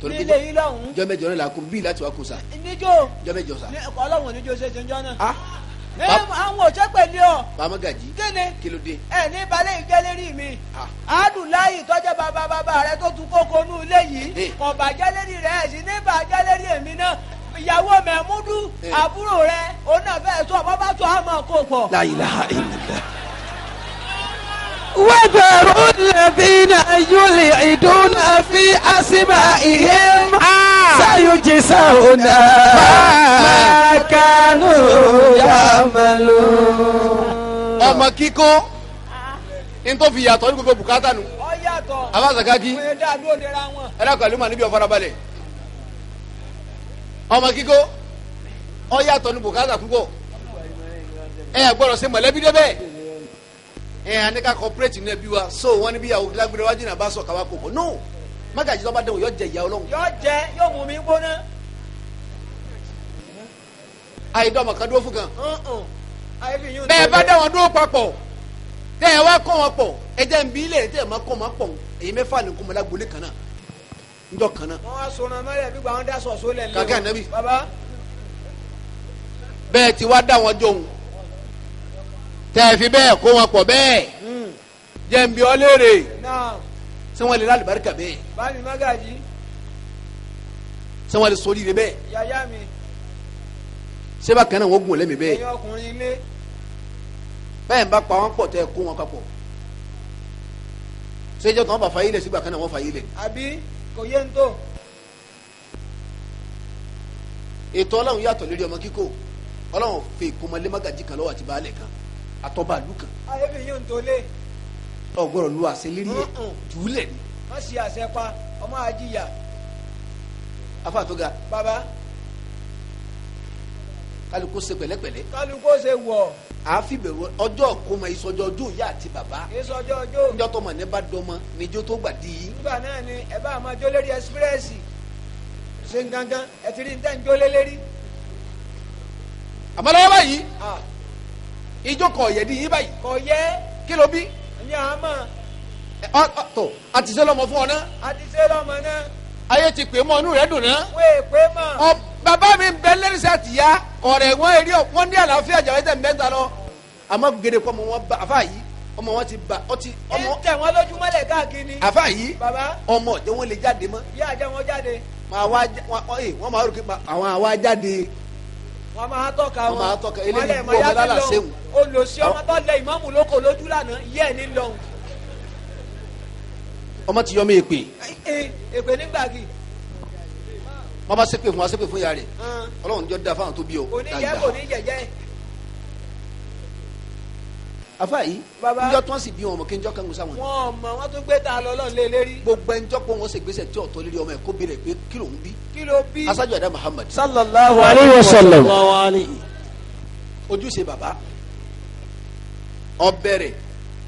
Torí pé nílé yìí lọ́hùn-ún. jọ mẹ́jọ náà la kún bíi láti wá kún sà. níjó. jọ mẹ́jọ sà. ọlọ́run níjó ṣe jẹjọ́ náà. ah àwọn òṣè pẹ̀lú ọ. bàmọ́ gàjí. kíni. kí ló dé. ní balẹ̀ ìjẹ́ lérí mi. Ah. Abdullahi tọ́jẹ́ bàbá rẹ tó tún kókó nú ilé yìí. kò bàjẹ́ lérí rẹ̀ ẹ̀ sì ní bàjẹ́ lérí èmi náà. ìyàwó Mẹ̀múdù àbúrò rẹ̀ òun náà fẹ́ẹ́ sọ bàbá tó àmọ́ kó pọ̀. La ilaha illallah. وذروا الذين يلحدون في أسمائهم سيجزون ما كانوا يعملون. ọmọ kíkó ní tó fi yàtọ̀ ní gbogbo bùkátà nù. ọ yàtọ̀. abazakaki wọ́n yẹ dáadọ́ òde ra wọn. ẹ dákọ̀ àlùmọ̀ níbi ọ̀farabalẹ̀. ọmọ kíkó ọ yàtọ̀ ní bùkátà púpọ̀. ẹ gbọ́dọ̀ ṣe mọ̀lẹ́bí débẹ̀. anika corporate ní ẹbí wa so wọn ní bí yàwó lágbèrè wájú náà bá sọ káwá kò pọ̀ no mágàjì tó bá dẹ̀wọ̀ yọ jẹ ìyá ọlọ́run. yóò jẹ yóò mú mi gbóná. àìdọ́mọ̀ kan dúró fún kan. bẹ́ẹ̀ bẹ́ẹ̀ bá dá wọn dúró papọ̀ tẹ́ ẹ wá kọ́ wọn pọ̀ ẹ jẹ́ nbí ilé tẹ́ ẹ máa kọ́ wọn pọ̀ èyí mẹ́fà ní kó mọ lágbolé kan náà njọ́ kan náà. wọ́n wá sọ̀rọ̀ mẹ́rẹ̀ bí gbàgbọ́n dá sọ̀sọ́ lẹ̀ lé. Kàkẹ́ ànábì. baba. bẹ́ẹ̀ ti wá dá wọn jọ̀hún tẹ́ ẹ fi bẹ́ẹ̀ kó wọn pọ̀ bẹ́ẹ̀ jẹ́ nbí ọ léèrè náà ṣé wọ́n lè lálùbáríkà bẹ́ẹ̀ bámi mágàjì ṣé wọ́n lè sóríire bẹ́ẹ̀ yàyà mi ṣé bá kan náà wọ́n gùn lẹ́mìí bẹ́ẹ̀ ẹ̀yin ọkùnrin ilé. bẹ́ẹ̀ ń bá pa wọn pọ̀ tẹ́ ẹ kó wọn papọ̀ ṣé ìjọ kan wọ́n bá fa yílẹ̀ sígbà kan náà wọ́n fa yílẹ̀. àbí kò yé ń tó. ètò ọlọ́run yàtọ̀ lórí ọmọ kíkó ọlọ́run fi ìkómọlé mágàjì kan lọ́wọ́ àti baálẹ̀ kan àtọ́ba àlù kan ayé mi yóò ń tó lé. ọgbọ́dọ̀ lu àṣẹ lérí ẹ̀ jùúlẹ̀ ni wọ́n ṣe àṣẹ pa ọmọ àjíyà. afáàtọ́ga baba kálukú ṣe pẹ̀lẹ́pẹ̀lẹ́ kálukú ṣe wọ̀ àáfi bẹ̀rù ọjọ́ kọ́mọ ìsọjọ́ ọjọ́ ìyá àti bàbá èso ọjọ́ ọjọ́. níjọ́ tọmọ ní bá dọ́mọ níjọ́ tó gbà dí í. nígbà náà ni ẹ bá máa jó lérí ẹsipírẹ́sì ṣe ń gangan ẹ ti rí ní tẹ́ ń jó lé lérí. àmọ́ lọ́wọ́ báyìí ijó kọ̀ ọ̀yẹ́dì yín báyìí kò yẹ kí ló bí. ẹ̀yin àmọ́ tó àti ṣe lọ́mọ fún ọ náà àti ṣe lọ́mọ náà ayé ti pè mọ́ inú rẹ̀ dùn náà. wọ́n èpè mọ́. bàbá mi bẹ lẹ́rìsì àtìyá ọ̀rẹ́ wọn èrè wọn ní àlàáfíà jàwé mẹ́ta lọ àmọ́ gèdè kọ́ ọmọ wọn bá àfa yìí ọmọ wọn ti ba ọtí ẹ ọmọ ń tẹ̀ wọ́n lójú mọ́lẹ̀ káàkiri. àfa yìí baba ọmọ ọ̀jẹ̀ wọn lè jáde mọ́ yá àjẹ wọn jáde wọ́n máa rò kí àwọn àwa jáde wọ́n máa tọ́ka wọ́n máa tọ́ka eléyìí lẹ̀ bú ọmọ lálà sẹ́wọ̀n. olùsí ọmọ tó lẹ ìmáàmù lóko lójú lánàá yẹ́ ẹ̀ ní lọ́hùn. ọmọ ti yọ mí èpè èpè nígbàgì wọ́n bá ṣépè fún wa ṣépè fún ìyá rẹ̀ ọlọ́run jọ da fáwọn tó bí ọ. kò ní yẹ kò ní jẹjẹ. àfa yìí Baba. njọ́ tí wọ́n sì bí wọn mọ̀ kí njọ́ kan ń sáwọn. wọn mọ wọn tún gbé ta lọ́lọ́run lé lérí. gbogbo ẹnjọ́ pé wọ́n ṣègbésẹ̀ tí ọ̀tọ́ lérí ọmọ ẹ̀ kó béèrè pé kí ló ń bí. kí ló bí. aṣáájú ẹ̀dá Muhammad sallallahu alayhi wa sallam. ojúṣe bàbá ọbẹ̀rẹ̀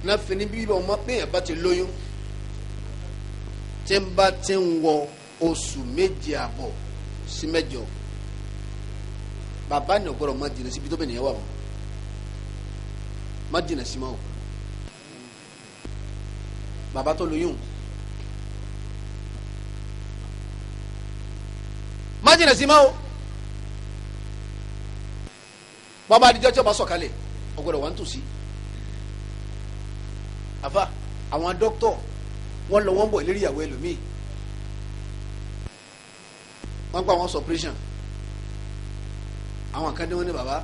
náà fini bí ọmọ péyàn bá ti lóyún tí ń bá ti ń wọ oṣù méje àbọ̀ sí mẹ́jọ bàbá ní ọgbọ́dọ̀ má jìnnà síbi tó bẹ̀ nìyẹn wà mọ́ má jìnnà sí ma o bàbá tó lóyún má jìnnà sí ma o bàbá adijọ́ tí o bá sọ̀kalẹ̀ ọgbọ́dọ̀ wà ń tòsí àfa àwọn dókítọ̀ wọ́n lọ wọ́n bọ̀ ìlérí ìyàwó ẹlòmíì wọ́n gba àwọn suppression àwọn kan ní wọ́n ní bàbá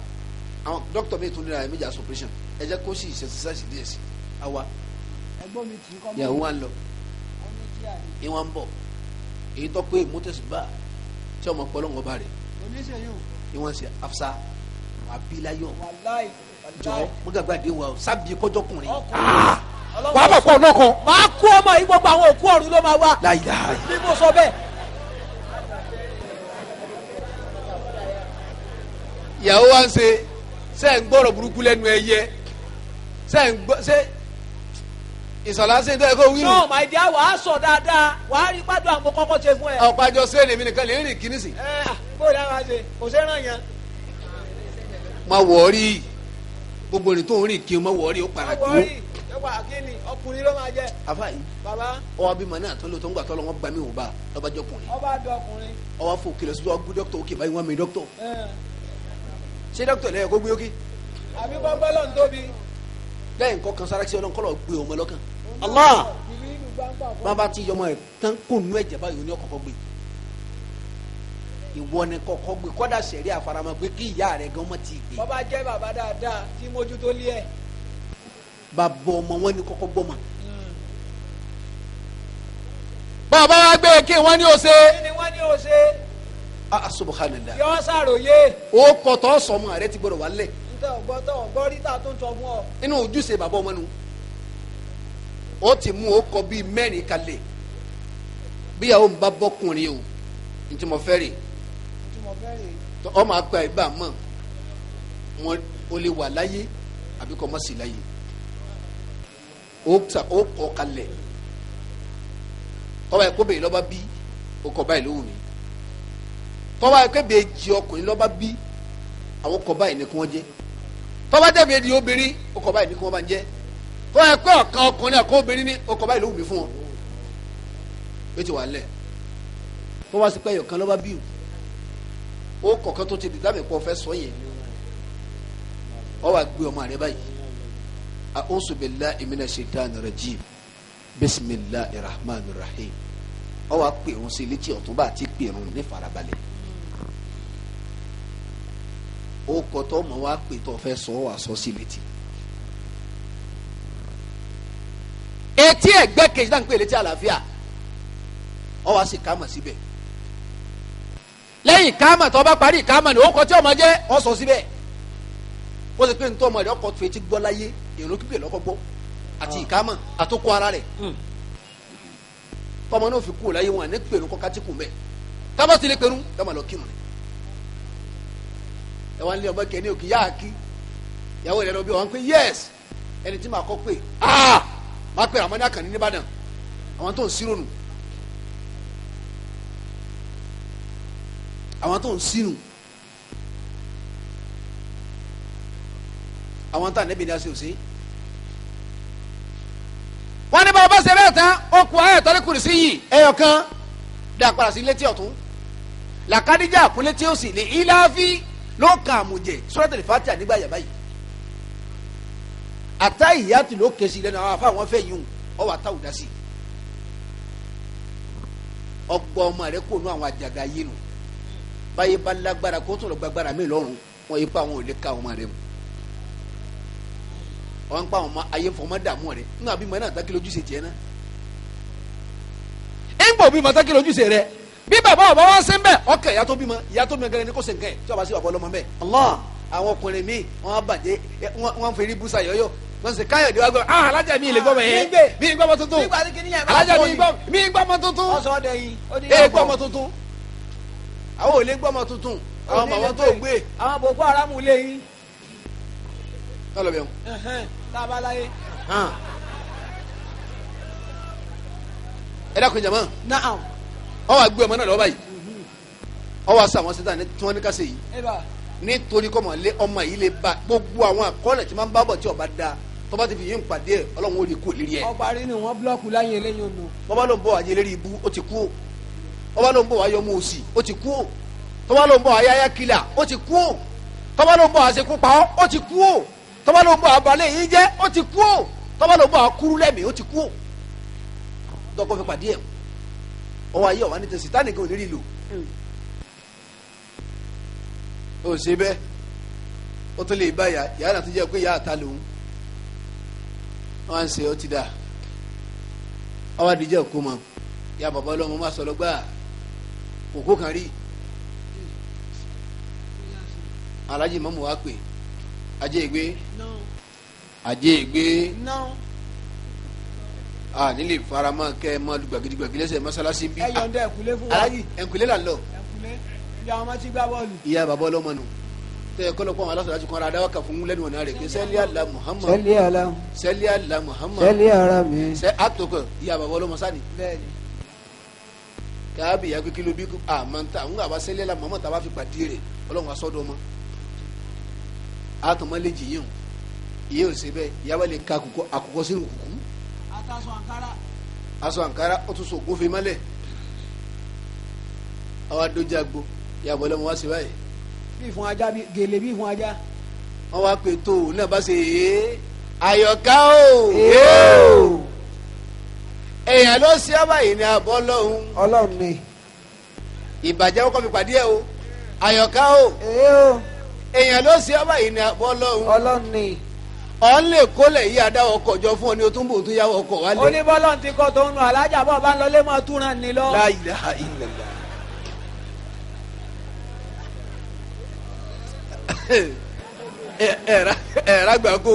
àwọn dókítọ̀ mi tún ní ra méjì suppression ẹ jẹ́ kó sì exercise díẹ̀ sí àwa ìyàwó wa ń lọ ìwọ̀n ń bọ̀ èyí tó pé mọ́tẹ́sùbà tí ọmọ pọ́lọ́wọ́n bá rẹ̀ ìwọ̀n sì afsa abilayọ jọ mọ́gàgbàdé wa sábì kọjọkùnrin wàá bọ̀ pọ̀ náà kan. máa kú ọmọ yìí gbogbo àwọn òkú ọ̀run ló máa wá. láyà bí mo sọ bẹ́ẹ̀. ìyàwó wa ń ṣe ń gbọ́rọ̀ burúkú lẹ́nu ẹyẹ ìsọ̀lá ṣe ń tọ́ ẹ kó wí nù. no my dear wàá sọ dáadáa wàá rí pàdé àwọn kọ́kọ́ ṣe fún ẹ. ọ̀pájọ sẹ́ni mi nìkan lè rìn kíní sí. bó o dára ṣe kò ṣe ràn yẹn. má wọ̀ọ́rí gbogbo ní tó ń rìn kí o má wọ̀ọ́rí ó para dúró. ẹwà kíni ọkùnrin ló máa jẹ. àfààní bàbá. ọwọ́ bímọ náà tó ń lò tó ń gbà tọ́lọ́ wọn gbà mí wò bá lọ́bàjọ́ kùnrin. ọba dọ ọkùnrin. ọwọ́ fò kìlọ̀ sí ọgbú dókítà òkè báyìí wọ́n mi dókítà. ṣé dókítà lẹ́yìn kó gbé ókè. àbí gbọ́ngbẹ́ ló ń tóbi. lẹ́yìn kọ́ kan sára sí ọlọ́run kọ́lọ́ gbé ọmọ lọ́kàn. Allah. bàbá ti yọmọ ẹ̀ tán kó nú ẹ̀jẹ̀ báyìí ní ọkọ̀ gbé. ìwọ ni kọ́kọ́ gbé kọ́dà sẹ̀rí àfaramọ́ gbé kí ìyá rẹ̀ gan mọ́ ti gbé. bàbá jẹ́ bàbá dáadáa tí mójútó lé ẹ̀. bàbá ọmọ wọn ni kọ́kọ́ gbọ́mọ. bàbá wa gbé kí wọ́n ní o ṣe. kí ni wọ́n ní o ṣe. subhanallah. yọ sàròyé. ó kọ̀tọ̀ sọmọ rẹ ti gbọdọ̀ wà lẹ̀. gbọ́ ríta tó ń sọ fún ọ. inú ojúṣe bàbá ọmọ nu ó ti mú ó kọ bíi mẹ́rin kalẹ̀ bíyàwó ń bá bọ́kùnrin o ntí mo fẹ́ rè ọmọ akpa ìgbà mọ̀ wọn o lè wà láyé àbí kọ́ mọ́ sí láyé ó kọ́ kalẹ̀ tọ́ba yẹ kó bèyí lọ́ba bí ó kọ́ báyìí lówù mí tọ́ba yẹ kó bèyí jí ọkùnrin lọ́ba bí àwọn kọ́ báyìí ní kí wọ́n jẹ́ tọ́ba jẹ́ bèyí di obìnrin ó kọ́ báyìí ní kí wọ́n bá ń jẹ́ tọ́ba yẹ kó ọ̀kan ọkùnrin àkọ́ obìnrin ní ó kọ́ báyìí lówù mí fún wọn ó ti wà lẹ̀ tọ́ba sì pẹ́ yọ̀kan lọ́ba bí o ó kọ̀ọ̀kan tó ti di dábìí pọ̀ fẹ́ sọ yẹn ọ wà gbé ọmọ rẹ báyìí a'udhu billahi minash shaitani rajim bismillahir rahmanir rahim ọ wà pèrún sí létí ọ̀tún bá ti pèrún ní farabalẹ̀ ó kọ̀tọ́ ọmọ wa pè tó fẹ́ sọ wà sọ sí létí etí ẹgbẹ́ kejì náà ń pè létí àlàáfíà ọ wà sí kámà síbẹ̀ lẹ́yìn kámà tó bá parí kámà ni ó kọ tí ọmọ jẹ́ ọ sọ síbẹ̀ ó sì pé nítorí ọmọ rẹ̀ ọkọ̀ tó etí gbọ́ láyé èrò kíkẹ́ lọ́kọ́ gbọ́ àti ìkámà àtòkọ ara rẹ̀ tọmọ náà fi kú láyé wọn ní pèrún kọ́ kátí kù mẹ́ tábà ti lè pèrún dámà lọ kírun ẹ wá ń lé ọmọ kẹ́ni òkè yáà kí ìyàwó rẹ̀ lọ bí wọn pé yẹ́s ẹni tí màá kọ́ pé máa pè àwọn ní àkànní nìbàdàn àwọn tó ń sírò nù àwọn tó ń sínú àwọn tá nẹ́bí ni a ṣe òsè wọ́n ní bàbá ṣe bẹ́ẹ̀ tán ó kú ayé tọ́lé kùrì sí yìí ẹyọ kan dá padà sí létí ọ̀tún làkàdíjà kún létí òsì lè ìlàáfi ló kàn àmùjẹ Suratul Fatiha nígbà yàrá yìí àtà ìyàtì ló kèsì lẹ́nu àwọn afáwọn fẹ́ yìí ọ wà táwù dá sí ọgbọ ọmọ rẹ kò nú àwọn àjàgà yìí nù báyé bá lágbára kó tó lọ gbàgbára mi lọ́rùn wọn yìí pa àwọn ò lè ka ọmọ rẹ mu wọn pa àwọn ayé fọmọ dààmú rẹ nínú àbí mọ náà tákìlì ojúṣe tiẹ̀ náà ẹngbọ bí mọ tákìlì ojúṣe rẹ bí bàbá ọba wọn ṣe ń bẹ ọkẹ ìyá tó bímọ gẹ́gẹ́ ní kò ṣe nǹkan ẹ tí ọba sí bàbá ọlọmọ bẹ Allah àwọn ọkùnrin mi wọn bàjẹ́ wọn fèrè búṣà yọyọ wọn sì káyọ̀dé wa gbọ́ alájà mi lè gbọ́ mọ̀ yẹn mi gbọ́ mọ tuntun alájà mi gbọ́ mọ tuntun ee gbọ́ mọ tuntun àwọn ò lè gbọ́ mọ tuntun àwọn màmá tó gbé. àwọn Boko Haram lè yín. lọ́lọ́ bẹ́ẹ̀ tábàláyé. ẹ dákun jama. naam. ọ wà gbé ọmọ náà lọ́wọ́ báyìí ọ wà sàwọn sẹ́tà tí wọ́n ní ká ṣe yìí nítorí kọ́mọ lé ọmọ yìí lè ba gbogbo àwọn àkọọ́lẹ̀ tí máa ń bá bọ̀ tí ọba da tọ́ba ti fi yín pàdé ẹ̀ ọlọ́run ó lè kó lérí ẹ̀. ọba rí ni wọ́n búlọ́ọ̀kù láyé eléyìí olù. bọ́bá ló ń bọ̀ wáyé lérí ibú ó ti kú o bọ́bá ló ń bọ̀ wáyé ọmọ òsì ó ti kú o tọ́ba ló ń bọ̀ wáyé ayákìlà ó ti kú o tọ́ba ló ń bọ̀ àṣekú pa ọ́ ó ti kú o tọ́ba ló ń bọ̀ abalẹ̀ yìí jẹ́ ó ti kú o tọ́ba ló ń bọ̀ akúrú lẹ́mìí ó ti kú o dọ́kọ̀ fi pàdé ẹ̀ ọwọ́ ayé ọ̀wá ní tẹ̀sí tánìkan ò ní rí lò ó ṣe bẹ́ẹ̀ ó tó lè bá yàrá náà tó jẹ́ pé yàrá ta lòun wọ́n á ń ṣe ọtí dà ọwọ́ àdìjẹ́ òkú mọ́ ya bàbá ọlọ́mọ má sọ lọ́gbà òkú kan rí alájì mọ́mú wa pè ajé ìgbé a nílé faramọ́ kẹ́ ẹ mọ́ gbàgídígbàgí lẹ́sẹ̀ mọ́sálásí bí ẹ yọ̀ǹda ẹ̀kúlé fún wa. alájì ẹ̀kúlé là ń lọ. ẹ̀kúlé ìyá ọmọ tí gbá bọ́ọ̀lù. ìyá bàbá ọlọ́mọ nù tẹ kọlọpọ àwọn aláṣọ láti kọ́ ara adáwọ́ kà fún lẹ́nu ọ̀nà rẹ̀ kí sẹ́lí àlà Muhammad sẹ́lí àlà Muhammad sẹ́lí ara mi. sẹ́ àtọkọ ìyá bàbá ọlọ́mọ sáni. bẹ́ẹ̀ni. káàbì ya pé kí ló bí àmọ́ntà ń gbà sẹ́lí àlà Muhammad tàbá fi pàdé rẹ̀ ọlọ́run asọ́dọ̀ ọmọ. àtọmọ lè jìyàn ìyé ò ṣe bẹ́ẹ̀ ìyá wa lè ka àkùkọ sínú kùkú. àtàṣọ àǹkárá. aṣọ àǹkárá ó tún so ògúnfe mọ́lẹ̀. àwa dójú agbo ìyá bàbá ọlọ́mọ wá sí báyìí bí fún ajá bí gèlè bí fún ajá. wọ́n wá pè tó náà bá ṣe àyọ̀ká o èèyàn ló ṣe ọ́ báyìí ní abọ́ lọ́hùn ọlọ́run ni. ìbàjẹ́ kọ́kọ́ fi pàdé ẹ̀ o àyọ̀ká o èèyàn ló ṣe ọ́ báyìí ní abọ́ lọ́hùn ọlọ́run ni. ọ̀n lè kólẹ̀ yí adáwọ̀ ọkọ̀ jọ fún ọ ní o tún bò tó yáwọ̀ ọkọ̀ wálé. oníbọ́lọ̀ ti kọ́ tó ń nu alájà bọ̀ bá ń lọ lé mọ́ túnra ní lọ. La ilaha illallah. ẹ̀rá gbàgbó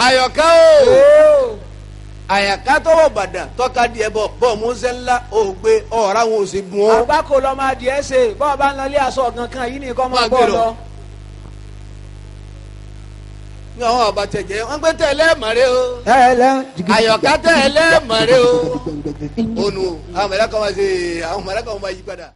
àyọ̀ká o àyàká tọwọ́ bàdà tọ́ka díẹ̀ bọ̀ bọ́ mọ́sẹ́ ńlá ògbé ọ̀rá wọn ò sì gun ọ́. àgbákò lọ máa di ẹ́ ṣe bọ́ọ̀ bá ń lọ ilé aṣọ kankan yìí nìkan máa bọ́ lọ. ní àwọn àbàtẹ̀jẹ̀ wọ́n gbé tẹ̀lé mọ̀rẹ́ o tẹ́lẹ̀. àyọ̀ká tẹ̀lé mọ̀rẹ́ o. ònù àwọn mọ̀lẹ́kọ̀ máa ṣe àwọn mọ̀lẹ́kọ̀ máa yí padà.